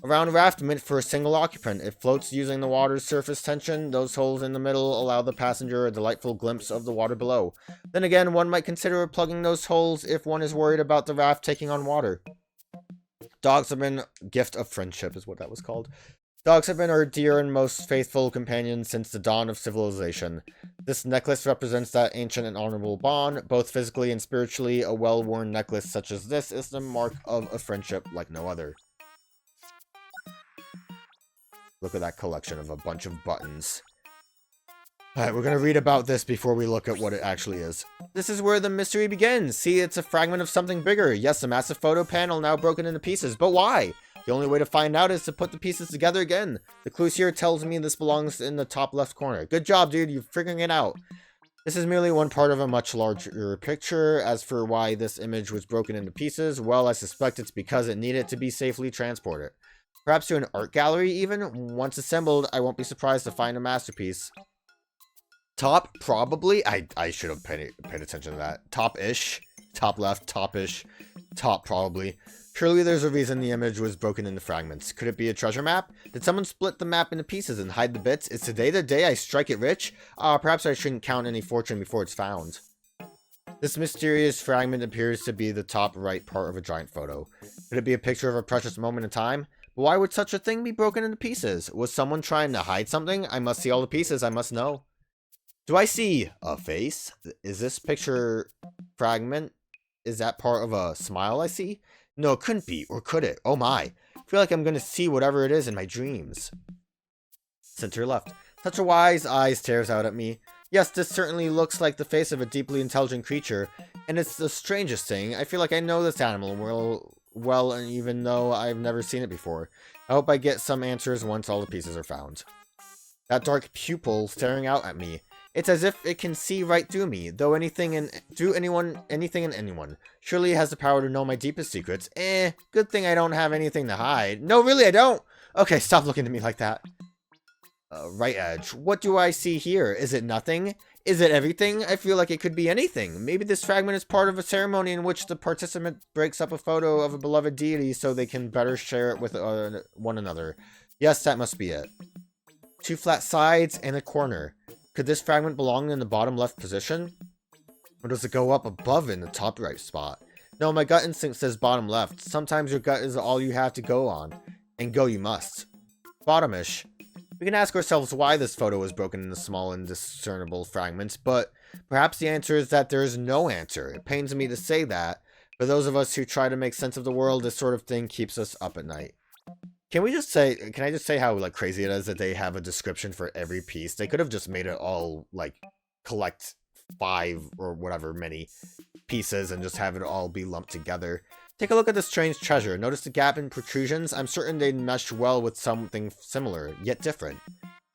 A round raft meant for a single occupant. It floats using the water's surface tension. Those holes in the middle allow the passenger a delightful glimpse of the water below. Then again, one might consider plugging those holes if one is worried about the raft taking on water. Dogs have been gift of friendship, is what that was called. Dogs have been our dear and most faithful companions since the dawn of civilization. This necklace represents that ancient and honorable bond, both physically and spiritually. A well-worn necklace such as this is the mark of a friendship like no other. Look at that collection of a bunch of buttons. Alright, we're gonna read about this before we look at what it actually is. This is where the mystery begins. See, it's a fragment of something bigger. Yes, a massive photo panel now broken into pieces. But why? The only way to find out is to put the pieces together again. The clues here tells me this belongs in the top left corner. Good job, dude. You're figuring it out. This is merely one part of a much larger picture. As for why this image was broken into pieces, well, I suspect it's because it needed to be safely transported. Perhaps to an art gallery, even? Once assembled, I won't be surprised to find a masterpiece. Top, probably? I should have paid attention to that. Top-ish. Top left, top-ish. Top, probably. Surely there's a reason the image was broken into fragments. Could it be a treasure map? Did someone split the map into pieces and hide the bits? Is today the day I strike it rich? Perhaps I shouldn't count any fortune before it's found. This mysterious fragment appears to be the top right part of a giant photo. Could it be a picture of a precious moment in time? But why would such a thing be broken into pieces? Was someone trying to hide something? I must see all the pieces, I must know. Do I see a face? Is this picture fragment? Is that part of a smile I see? No, it couldn't be, or could it? Oh my. I feel like I'm going to see whatever it is in my dreams. Center left. Such a wise eye stares out at me. Yes, this certainly looks like the face of a deeply intelligent creature, and it's the strangest thing. I feel like I know this animal well, and even though I've never seen it before. I hope I get some answers once all the pieces are found. That dark pupil staring out at me. It's as if it can see right through me, though anything and anyone. Surely it has the power to know my deepest secrets. Good thing I don't have anything to hide. No, really, I don't! Okay, stop looking at me like that. Right edge. What do I see here? Is it nothing? Is it everything? I feel like it could be anything. Maybe this fragment is part of a ceremony in which the participant breaks up a photo of a beloved deity so they can better share it with one another. Yes, that must be it. Two flat sides and a corner. Could this fragment belong in the bottom left position? Or does it go up above in the top right spot? No, my gut instinct says bottom left. Sometimes your gut is all you have to go on. And go you must. Bottomish. We can ask ourselves why this photo was broken into small and discernible fragments, but perhaps the answer is that there is no answer. It pains me to say that. For those of us who try to make sense of the world, this sort of thing keeps us up at night. Can I just say how like crazy it is that they have a description for every piece? They could have just made it all like collect 5 or whatever many pieces and just have it all be lumped together. Take a look at this strange treasure. Notice the gap in protrusions? I'm certain they'd mesh well with something similar, yet different.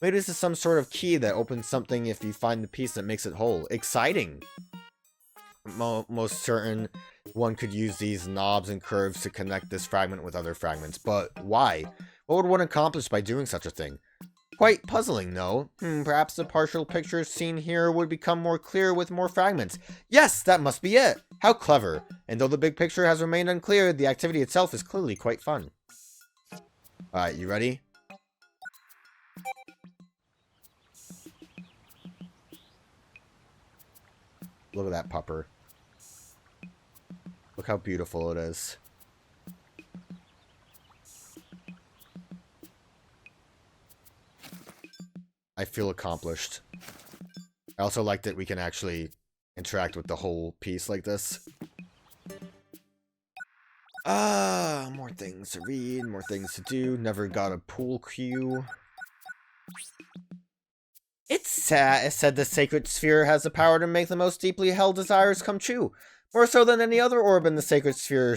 Maybe this is some sort of key that opens something if you find the piece that makes it whole. Exciting! Most certain one could use these knobs and curves to connect this fragment with other fragments, but why? What would one accomplish by doing such a thing? Quite puzzling, no? Perhaps the partial picture seen here would become more clear with more fragments. Yes, that must be it! How clever! And though the big picture has remained unclear, the activity itself is clearly quite fun. Alright, you ready? Look at that pupper. Look how beautiful it is. I feel accomplished. I also like that we can actually interact with the whole piece like this. More things to read, more things to do. Never got a pool cue. It's sad. It said the sacred sphere has the power to make the most deeply held desires come true. More so than any other orb in the Sacred Sphere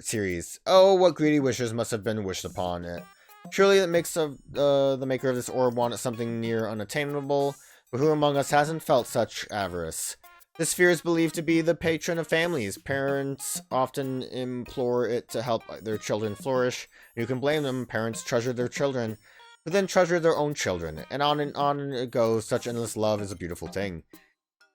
series. Oh, what greedy wishes must have been wished upon it. Surely it makes the maker of this orb want something near unattainable, but who among us hasn't felt such avarice? This sphere is believed to be the patron of families. Parents often implore it to help their children flourish. You can blame them. Parents treasure their children, but then treasure their own children. And on it goes. Such endless love is a beautiful thing.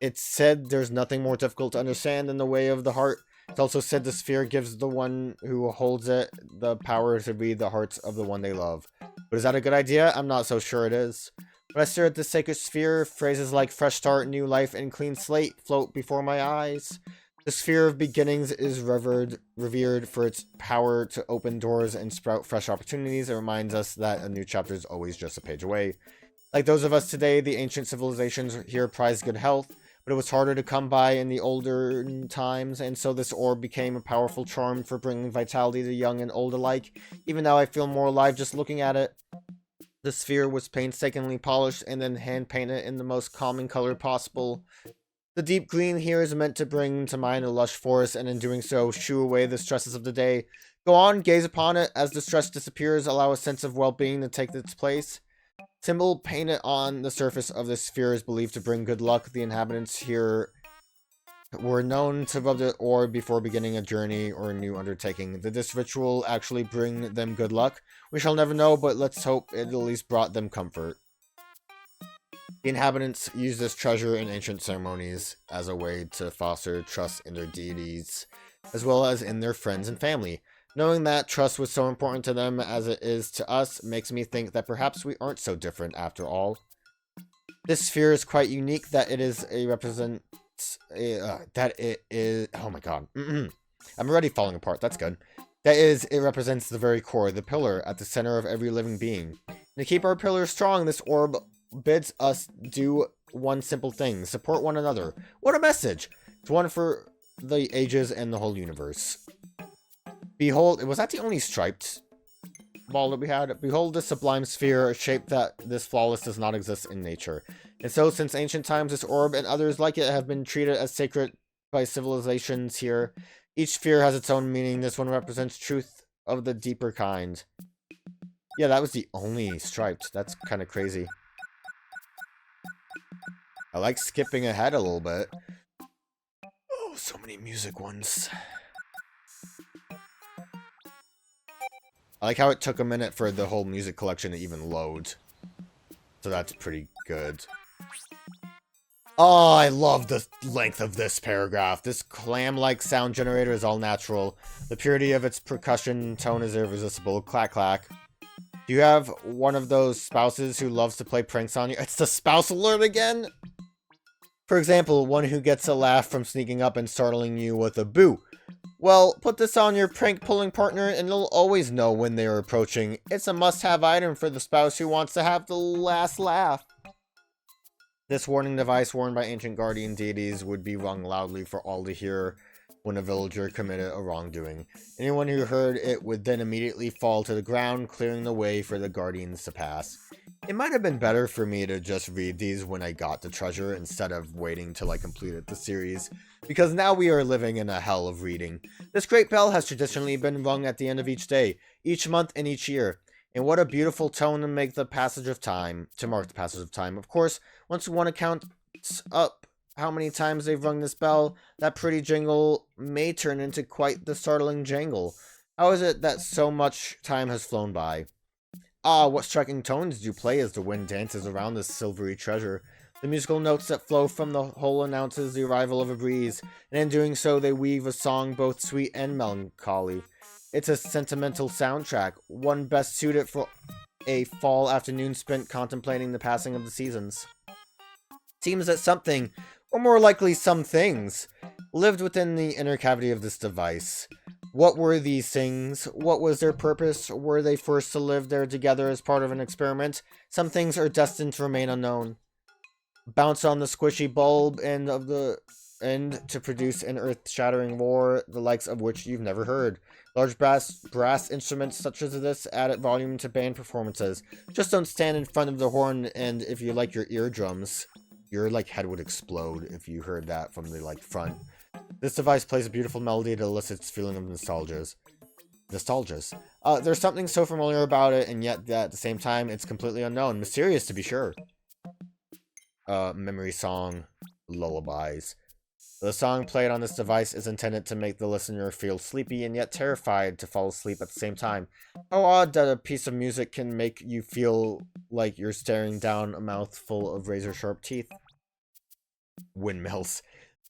It's said there's nothing more difficult to understand than the way of the heart. It's also said the sphere gives the one who holds it the power to read the hearts of the one they love. But is that a good idea? I'm not so sure it is. When I stare at this sacred sphere, phrases like fresh start, new life, and clean slate float before my eyes. The sphere of beginnings is revered for its power to open doors and sprout fresh opportunities. It reminds us that a new chapter is always just a page away. Like those of us today, the ancient civilizations here prized good health, but it was harder to come by in the older times, and so this orb became a powerful charm for bringing vitality to young and old alike. Even now I feel more alive just looking at it. The sphere was painstakingly polished and then hand-painted in the most calming color possible. The deep green here is meant to bring to mind a lush forest, and in doing so, shoo away the stresses of the day. Go on, gaze upon it. As the stress disappears, allow a sense of well-being to take its place. Symbol painted on the surface of the sphere is believed to bring good luck. The inhabitants here were known to rub the orb before beginning a journey or a new undertaking. Did this ritual actually bring them good luck? We shall never know, but let's hope it at least brought them comfort. The inhabitants used this treasure in ancient ceremonies as a way to foster trust in their deities, as well as in their friends and family. Knowing that trust was so important to them as it is to us makes me think that perhaps we aren't so different after all. This sphere is quite unique that it is a oh my god. I'm already falling apart, that's good. That is, it represents the very core, the pillar at the center of every living being. And to keep our pillar strong, this orb bids us do one simple thing: support one another. What a message! It's one for the ages and the whole universe. Behold, was that the only striped ball that we had? Behold this sublime sphere, a shape that this flawless does not exist in nature. And so, since ancient times, this orb and others like it have been treated as sacred by civilizations here. Each sphere has its own meaning. This one represents truth of the deeper kind. Yeah, that was the only striped. That's kind of crazy. I like skipping ahead a little bit. Oh, so many music ones. I like how it took a minute for the whole music collection to even load. So that's pretty good. Oh, I love the length of this paragraph. This clam-like sound generator is all natural. The purity of its percussion tone is irresistible. Clack clack. Do you have one of those spouses who loves to play pranks on you? It's the spouse alert again? For example, one who gets a laugh from sneaking up and startling you with a boo. Well, put this on your prank-pulling partner and you'll always know when they are approaching. It's a must-have item for the spouse who wants to have the last laugh. This warning device, worn by ancient guardian deities, would be rung loudly for all to hear when a villager committed a wrongdoing. Anyone who heard it would then immediately fall to the ground, clearing the way for the guardians to pass. It might have been better for me to just read these when I got the treasure instead of waiting till I completed the series, because now we are living in a hell of reading. This great bell has traditionally been rung at the end of each day, each month, and each year. And what a beautiful tone to make the passage of time, to mark the passage of time. Of course, once one counts up how many times they've rung this bell, that pretty jingle may turn into quite the startling jangle. How is it that so much time has flown by? Ah, what striking tones do you play as the wind dances around this silvery treasure? The musical notes that flow from the hole announces the arrival of a breeze, and in doing so they weave a song both sweet and melancholy. It's a sentimental soundtrack, one best suited for a fall afternoon spent contemplating the passing of the seasons. Seems that something, or more likely some things, lived within the inner cavity of this device. What were these things? What was their purpose? Were they forced to live there together as part of an experiment? Some things are destined to remain unknown. Bounce on the squishy bulb end of the end to produce an earth-shattering roar, the likes of which you've never heard. Large brass instruments such as this added volume to band performances. Just don't stand in front of the horn, and if you like your eardrums, your head would explode if you heard that from the front. This device plays a beautiful melody that elicits feeling of nostalgia. Nostalgias. There's something so familiar about it, and yet at the same time, it's completely unknown. Mysterious, to be sure. Memory song, lullabies. The song played on this device is intended to make the listener feel sleepy and yet terrified to fall asleep at the same time. How odd that a piece of music can make you feel like you're staring down a mouthful of razor-sharp teeth. Windmills.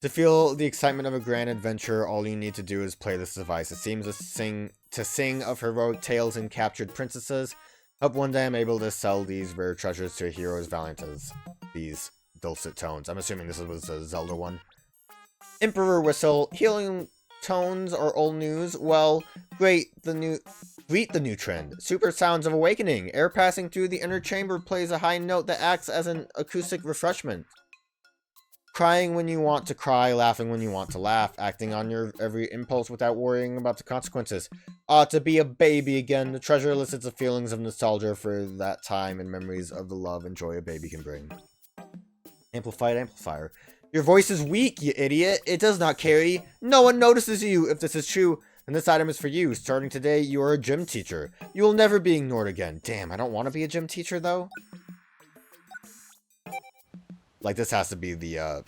To feel the excitement of a grand adventure, all you need to do is play this device. It seems to sing of heroic tales and captured princesses. Hope one day I'm able to sell these rare treasures to a hero as valiant as these dulcet tones. I'm assuming this was the Zelda one. Emperor Whistle. Healing tones are old news. Well, greet the new trend. Super sounds of awakening. Air passing through the inner chamber plays a high note that acts as an acoustic refreshment. Crying when you want to cry, laughing when you want to laugh, acting on your every impulse without worrying about the consequences. To be a baby again. The treasure elicits the feelings of nostalgia for that time and memories of the love and joy a baby can bring. Amplified amplifier. Your voice is weak, you idiot. It does not carry. No one notices you. If this is true, then this item is for you. Starting today, you are a gym teacher. You will never be ignored again. Damn, I don't want to be a gym teacher, though. Like, this has to be the,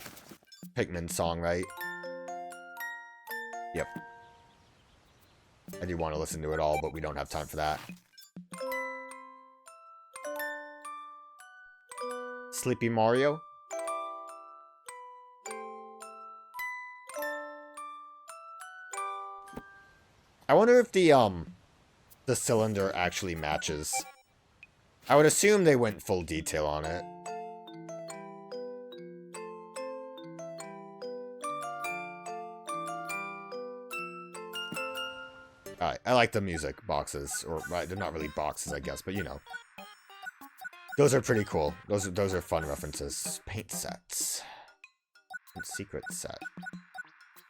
Pikmin song, right? Yep. I do want to listen to it all, but we don't have time for that. Sleepy Mario? I wonder if the cylinder actually matches. I would assume they went full detail on it. Alright, I like the music boxes, or they're not really boxes, I guess, but you know. Those are pretty cool. Those are fun references. Paint sets. Secret set.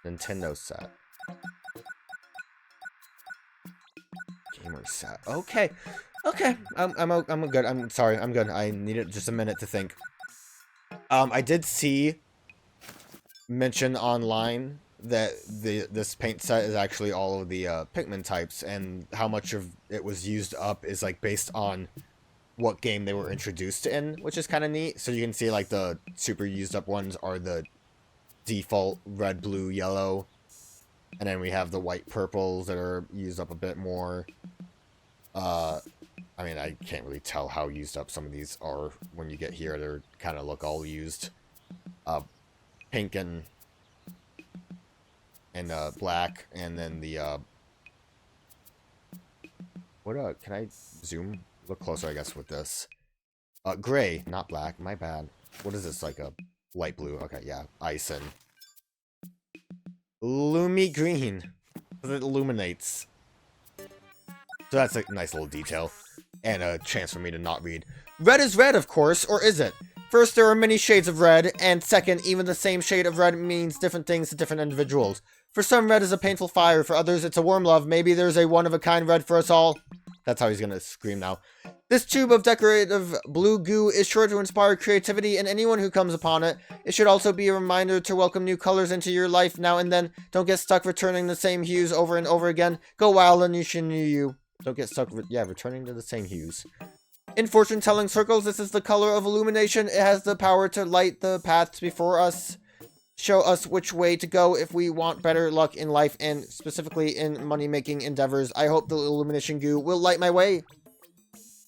Nintendo set. Gamer set. Okay. Okay. I'm good. I'm sorry. I'm good. I needed just a minute to think. I did see mention online that this paint set is actually all of the Pikmin types, and how much of it was used up is like based on what game they were introduced in, which is kind of neat. So you can see like the super used up ones are the default red, blue, yellow, and then we have the white purples that are used up a bit more. I mean, I can't really tell how used up some of these are when you get here. They're kind of look all used. Pink and black, and then the can I zoom? Look closer, I guess, with this. Gray, not black, my bad. What is this, like a light blue? Okay, yeah, ice and Louie green. It illuminates. So that's a nice little detail. And a chance for me to not read. Red is red, of course, or is it? First, there are many shades of red, and second, even the same shade of red means different things to different individuals. For some, red is a painful fire. For others, it's a warm love. Maybe there's a one-of-a-kind red for us all. That's how he's gonna scream now. This tube of decorative blue goo is sure to inspire creativity in anyone who comes upon it. It should also be a reminder to welcome new colors into your life now and then. Don't get stuck returning the same hues over and over again. Go wild and you should know you. Don't get stuck, returning to the same hues. In fortune-telling circles, this is the color of illumination. It has the power to light the paths before us, show us which way to go if we want better luck in life, and specifically in money-making endeavors. I hope the illumination goo will light my way.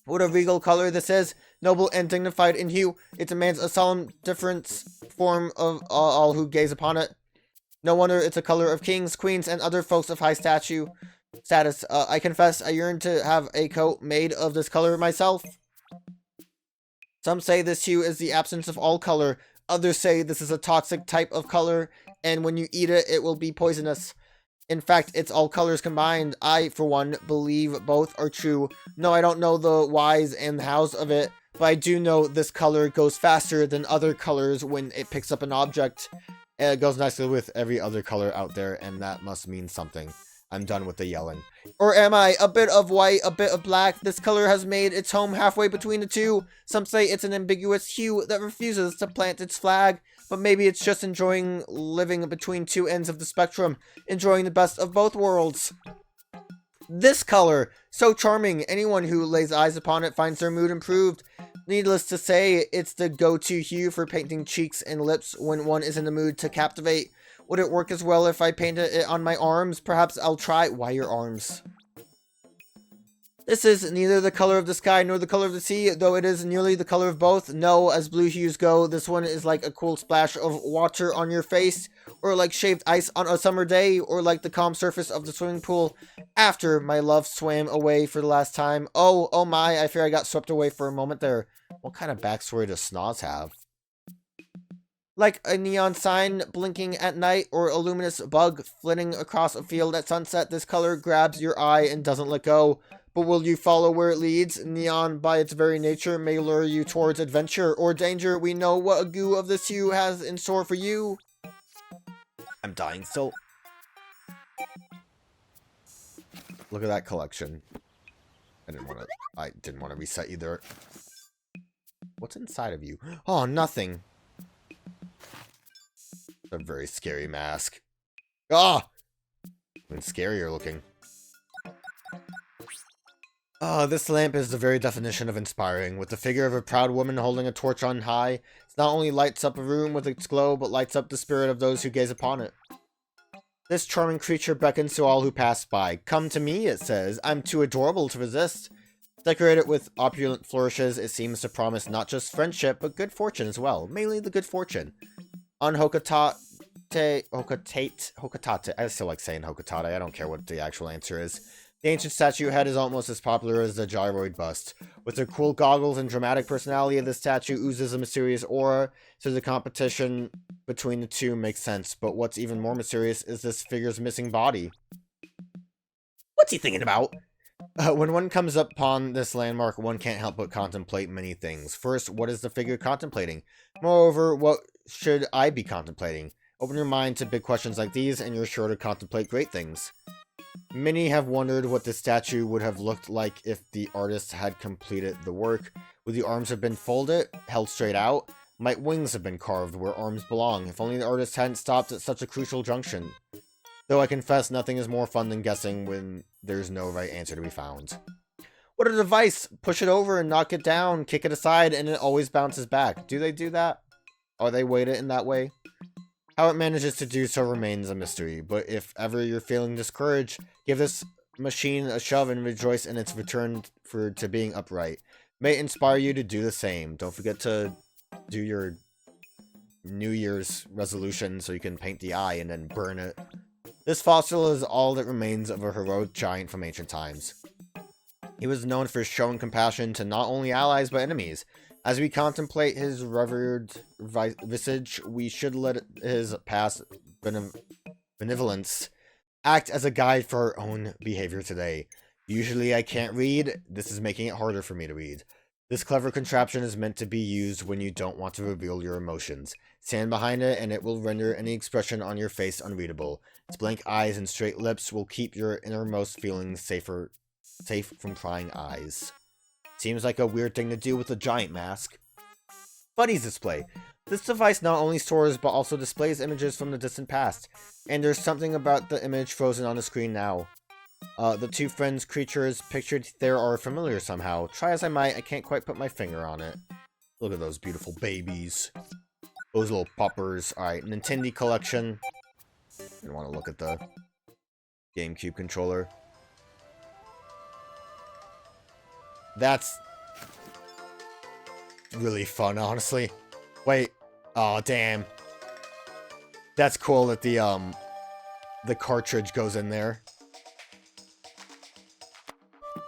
What a regal color this is, noble and dignified in hue. It demands a solemn difference form of all who gaze upon it. No wonder it's a color of kings, queens, and other folks of high status. I confess I yearn to have a coat made of this color myself. Some say this hue is the absence of all color. Others say this is a toxic type of color, and when you eat it, it will be poisonous. In fact, it's all colors combined. I, for one, believe both are true. No, I don't know the whys and hows of it, but I do know this color goes faster than other colors when it picks up an object. And it goes nicely with every other color out there, and that must mean something. I'm done with the yelling. Or am I? A bit of white, a bit of black. This color has made its home halfway between the two. Some say it's an ambiguous hue that refuses to plant its flag. But maybe it's just enjoying living between two ends of the spectrum. Enjoying the best of both worlds. This color, so charming. Anyone who lays eyes upon it finds their mood improved. Needless to say, it's the go-to hue for painting cheeks and lips when one is in the mood to captivate. Would it work as well if I painted it on my arms? Perhaps I'll try. Why your arms? This is neither the color of the sky nor the color of the sea, though it is nearly the color of both. No, as blue hues go, this one is like a cool splash of water on your face, or like shaved ice on a summer day, or like the calm surface of the swimming pool after my love swam away for the last time. Oh my, I fear I got swept away for a moment there. What kind of backstory does Snoz have? Like a neon sign blinking at night, or a luminous bug flitting across a field at sunset, this color grabs your eye and doesn't let go. But will you follow where it leads? Neon, by its very nature, may lure you towards adventure or danger. We know what a goo of this hue has in store for you. I'm dying still. Look at that collection. I didn't want to reset either. What's inside of you? Oh, nothing. A very scary mask. Ah! Even scarier looking. This lamp is the very definition of inspiring, with the figure of a proud woman holding a torch on high. It not only lights up a room with its glow, but lights up the spirit of those who gaze upon it. This charming creature beckons to all who pass by. Come to me, it says. I'm too adorable to resist. Decorated with opulent flourishes, it seems to promise not just friendship, but good fortune as well. Mainly the good fortune. On Hokatate, I still like saying Hokatate, I don't care what the actual answer is. The ancient statue head is almost as popular as the gyroid bust. With her cool goggles and dramatic personality, the statue oozes a mysterious aura, so the competition between the two makes sense. But what's even more mysterious is this figure's missing body. What's he thinking about? When one comes upon this landmark, one can't help but contemplate many things. First, what is the figure contemplating? Moreover, what should I be contemplating? Open your mind to big questions like these, and you're sure to contemplate great things. Many have wondered what the statue would have looked like if the artist had completed the work. Would the arms have been folded, held straight out? Might wings have been carved where arms belong? If only the artist hadn't stopped at such a crucial junction. Though I confess nothing is more fun than guessing when there's no right answer to be found. What a device! Push it over and knock it down, kick it aside, and it always bounces back. Do they do that? Are they weighted in that way? How it manages to do so remains a mystery, but if ever you're feeling discouraged, give this machine a shove and rejoice in its return to being upright. May it inspire you to do the same. Don't forget to do your New Year's resolution so you can paint the eye and then burn it. This fossil is all that remains of a heroic giant from ancient times. He was known for showing compassion to not only allies but enemies. As we contemplate his revered visage, we should let his past benevolence act as a guide for our own behavior today. Usually I can't read. This is making it harder for me to read. This clever contraption is meant to be used when you don't want to reveal your emotions. Stand behind it and it will render any expression on your face unreadable. Its blank eyes and straight lips will keep your innermost feelings safe from prying eyes. Seems like a weird thing to do with a giant mask. Buddies display. This device not only stores but also displays images from the distant past. And there's something about the image frozen on the screen now. The two friends creatures pictured there are familiar somehow. Try as I might, I can't quite put my finger on it. Look at those beautiful babies. Those little puppers. Alright, Nintendo collection. I want to look at the GameCube controller. That's really fun, honestly. Wait. Oh, damn. That's cool that the cartridge goes in there.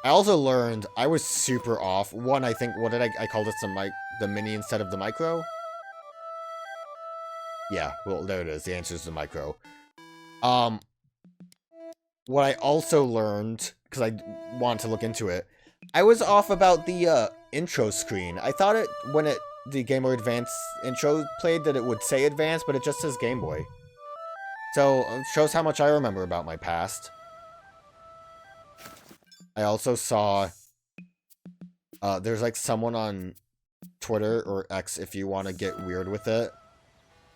I also learned I was super off. One, I think, what did I call this the mini instead of the micro? Yeah, well, there it is. The answer is the micro. What I also learned, because I wanted to look into it, I was off about the intro screen. I thought when the Game Boy Advance intro played that it would say Advance, but it just says Game Boy. So, it shows how much I remember about my past. I also saw, there's like someone on Twitter, or X if you want to get weird with it,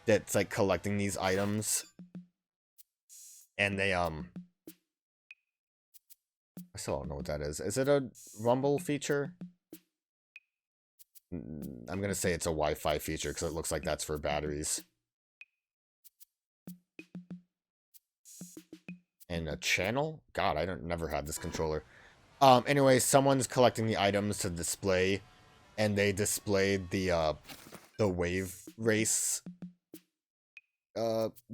that's like collecting these items. And I still don't know what that is. Is it a rumble feature? I'm gonna say it's a Wi-Fi feature because it looks like that's for batteries. And a channel? God, I never had this controller. Anyway, someone's collecting the items to display, and they displayed the wave race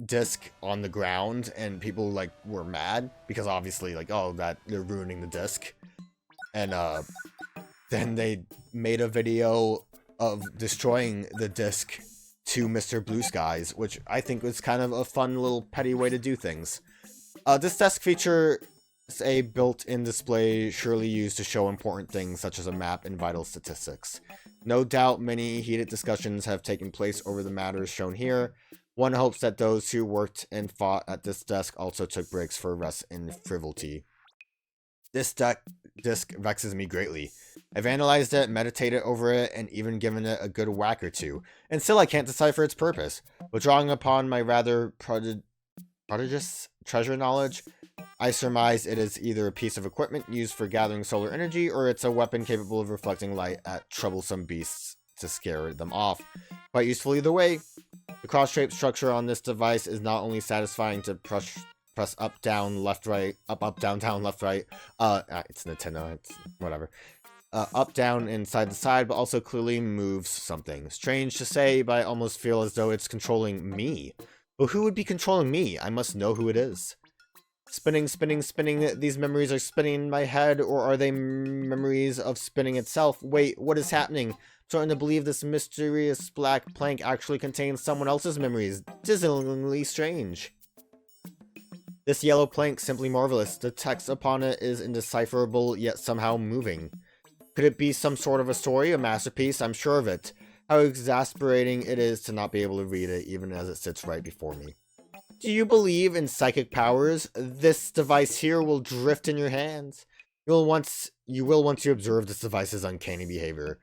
disc on the ground, and people like were mad because obviously like, oh, that they're ruining the disc. And then they made a video of destroying the disc to Mr. Blue Skies, which I think was kind of a fun little petty way to do things. This desk feature is a built-in display surely used to show important things such as a map and vital statistics. No doubt many heated discussions have taken place over the matters shown here. One hopes that those who worked and fought at this desk also took breaks for rest and frivolity. This disc vexes me greatly. I've analyzed it, meditated over it, and even given it a good whack or two, and still I can't decipher its purpose. But drawing upon my rather prodigious treasure knowledge, I surmise it is either a piece of equipment used for gathering solar energy, or it's a weapon capable of reflecting light at troublesome beasts to scare them off. Quite useful either way. The cross-shaped structure on this device is not only satisfying to press up, down, left, right, up, down, left, right. It's Nintendo, it's whatever. Up, down, and side to side, but also clearly moves something. Strange to say, but I almost feel as though it's controlling me. But who would be controlling me? I must know who it is. Spinning, spinning, spinning. These memories are spinning in my head, or are they memories of spinning itself? Wait, what is happening? I'm starting to believe this mysterious black plank actually contains someone else's memories. Dazzlingly strange. This yellow plank, simply marvelous. The text upon it is indecipherable, yet somehow moving. Could it be some sort of a story, a masterpiece? I'm sure of it. How exasperating it is to not be able to read it, even as it sits right before me. Do you believe in psychic powers? This device here will drift in your hands. You will once you observe this device's uncanny behavior.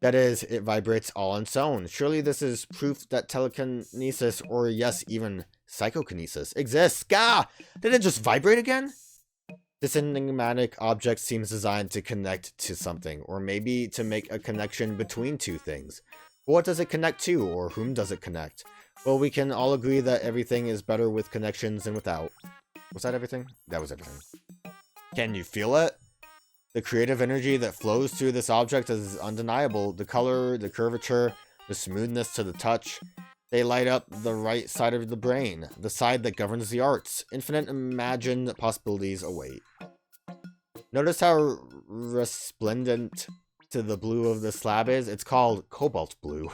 That is, it vibrates all on its own. Surely this is proof that telekinesis, or yes, even psychokinesis, exists. Gah! Did it just vibrate again? This enigmatic object seems designed to connect to something, or maybe to make a connection between two things. But what does it connect to, or whom does it connect? Well, we can all agree that everything is better with connections than without. Was that everything? That was everything. Can you feel it? The creative energy that flows through this object is undeniable. The color, the curvature, the smoothness to the touch. They light up the right side of the brain, the side that governs the arts. Infinite imagined possibilities await. Notice how resplendent to the blue of the slab is? It's called cobalt blue.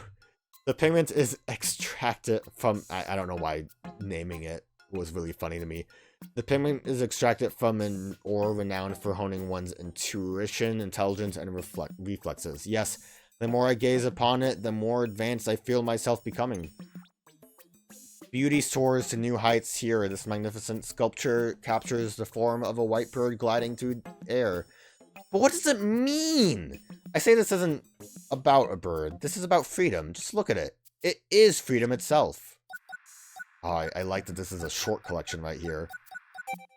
The pigment is extracted from... I don't know why naming it was really funny to me. The pigment is extracted from an ore renowned for honing one's intuition, intelligence, and reflexes. Yes, the more I gaze upon it, the more advanced I feel myself becoming. Beauty soars to new heights here. This magnificent sculpture captures the form of a white bird gliding through air. But what does it mean? I say this isn't about a bird. This is about freedom. Just look at it. It is freedom itself. Oh, I like that this is a short collection right here.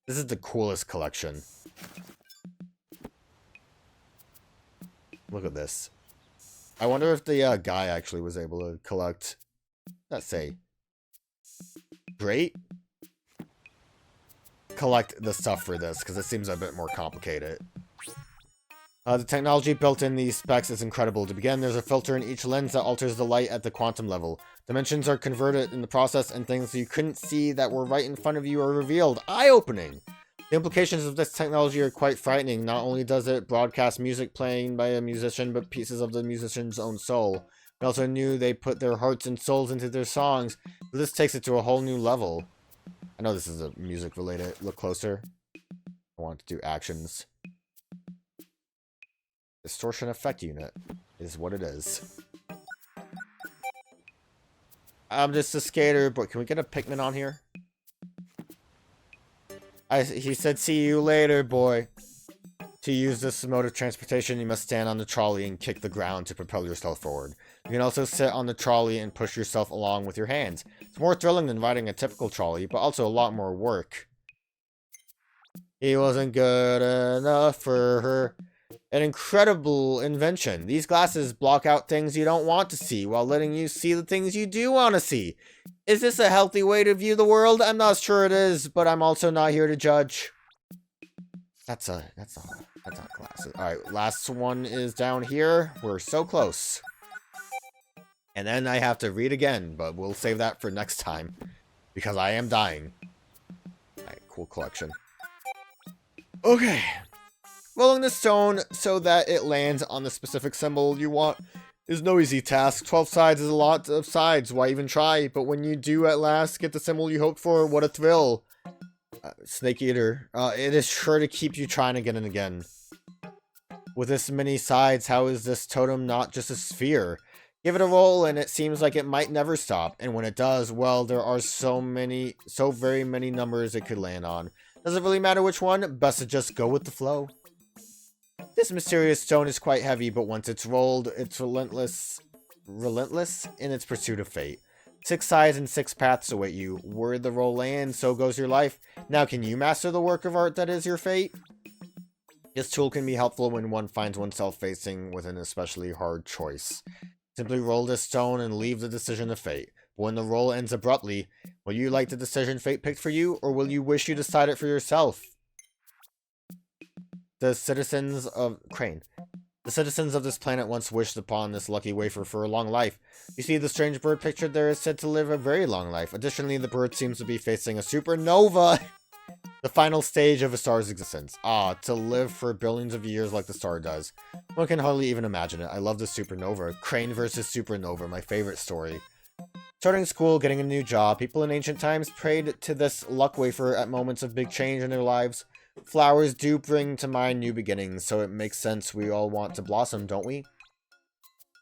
This is the coolest collection. Look at this. I wonder if the guy actually was able to collect, let's say, collect the stuff for this, because it seems a bit more complicated. The technology built in these specs is incredible. To begin, there's a filter in each lens that alters the light at the quantum level. Dimensions are converted in the process, and things you couldn't see that were right in front of you are revealed. Eye-opening! The implications of this technology are quite frightening. Not only does it broadcast music playing by a musician, but pieces of the musician's own soul. We also knew they put their hearts and souls into their songs, but this takes it to a whole new level. I know this is a music-related. Look closer. I want to do actions. Distortion effect unit is what it is. I'm just a skater, but can we get a Pikmin on here? He said, see you later, boy. To use this mode of transportation, you must stand on the trolley and kick the ground to propel yourself forward. You can also sit on the trolley and push yourself along with your hands. It's more thrilling than riding a typical trolley, but also a lot more work. He wasn't good enough for her. An incredible invention. These glasses block out things you don't want to see while letting you see the things you do want to see. Is this a healthy way to view the world? I'm not sure it is, but I'm also not here to judge. That's not glasses. Alright, last one is down here. We're so close. And then I have to read again, but we'll save that for next time. Because I am dying. Alright, cool collection. Okay. Rolling the stone so that it lands on the specific symbol you want is no easy task. 12 sides is a lot of sides. Why even try? But when you do at last get the symbol you hoped for, what a thrill. Snake Eater. It is sure to keep you trying again and again. With this many sides, how is this totem not just a sphere? Give it a roll and it seems like it might never stop. And when it does, well, there are so very many numbers it could land on. Does it really matter which one? Best to just go with the flow. This mysterious stone is quite heavy, but once it's rolled, it's relentless in its pursuit of fate. 6 sides and 6 paths await you. Where the roll lands, so goes your life. Now, can you master the work of art that is your fate? This tool can be helpful when one finds oneself facing with an especially hard choice. Simply roll this stone and leave the decision to fate. When the roll ends abruptly, will you like the decision fate picked for you, or will you wish you decide it for yourself? The citizens of this planet once wished upon this lucky wafer for a long life. You see, the strange bird pictured there is said to live a very long life. Additionally, the bird seems to be facing a supernova, the final stage of a star's existence. Ah, to live for billions of years like the star does. One can hardly even imagine it. I love the supernova. Crane versus supernova, my favorite story. Starting school, getting a new job, people in ancient times prayed to this luck wafer at moments of big change in their lives. Flowers do bring to mind new beginnings, so it makes sense we all want to blossom, don't we?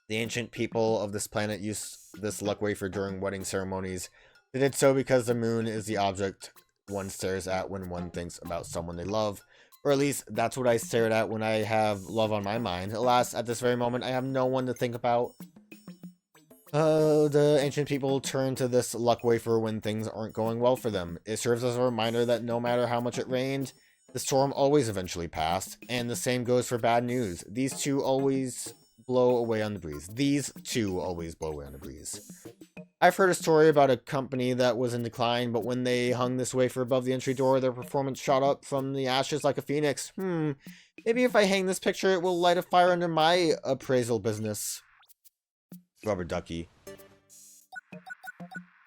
The ancient people of this planet used this luck wafer during wedding ceremonies. They did so because the moon is the object one stares at when one thinks about someone they love. Or at least, that's what I stared at when I have love on my mind. Alas, at this very moment, I have no one to think about. The ancient people turn to this luck wafer when things aren't going well for them. It serves as a reminder that no matter how much it rained, the storm always eventually passed, and the same goes for bad news. These two always blow away on the breeze. I've heard a story about a company that was in decline, but when they hung this wafer above the entry door, their performance shot up from the ashes like a phoenix. Maybe if I hang this picture, it will light a fire under my appraisal business. Rubber ducky.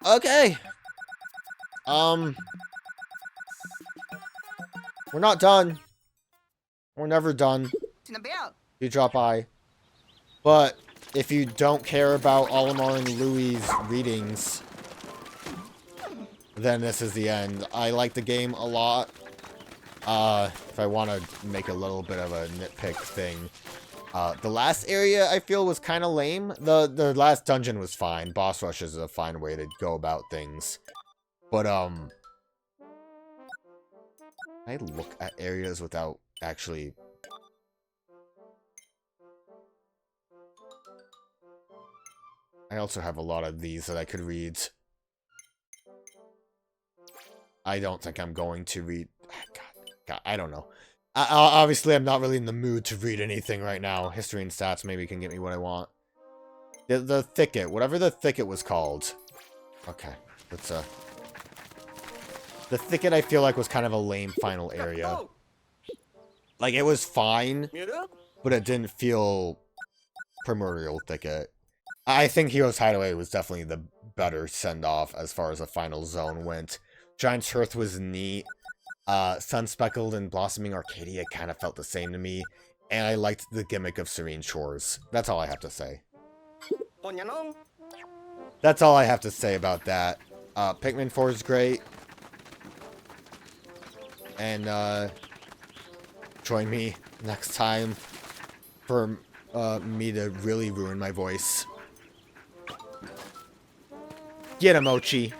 Okay. We're not done. We're never done. You drop by. But if you don't care about Olimar and Louie's readings, then this is the end. I like the game a lot. If I want to make a little bit of a nitpick thing. The last area I feel was kind of lame. The last dungeon was fine. Boss rushes is a fine way to go about things. But, I look at areas without actually... I also have a lot of these that I could read. I don't think I'm going to read... God, I don't know. Obviously, I'm not really in the mood to read anything right now. History and stats maybe can get me what I want. The thicket. Whatever the thicket was called. Okay. Let's, The thicket, I feel like, was kind of a lame final area. Like, it was fine, but it didn't feel primordial thicket. I think Hero's Hideaway was definitely the better send-off as far as the final zone went. Giant's Hearth was neat. Sun-Speckled and Blossoming Arcadia kind of felt the same to me. And I liked the gimmick of Serene Shores. That's all I have to say. That's all I have to say about that. Pikmin 4 is great. And, join me next time for me to really ruin my voice. Get him, Oatchi.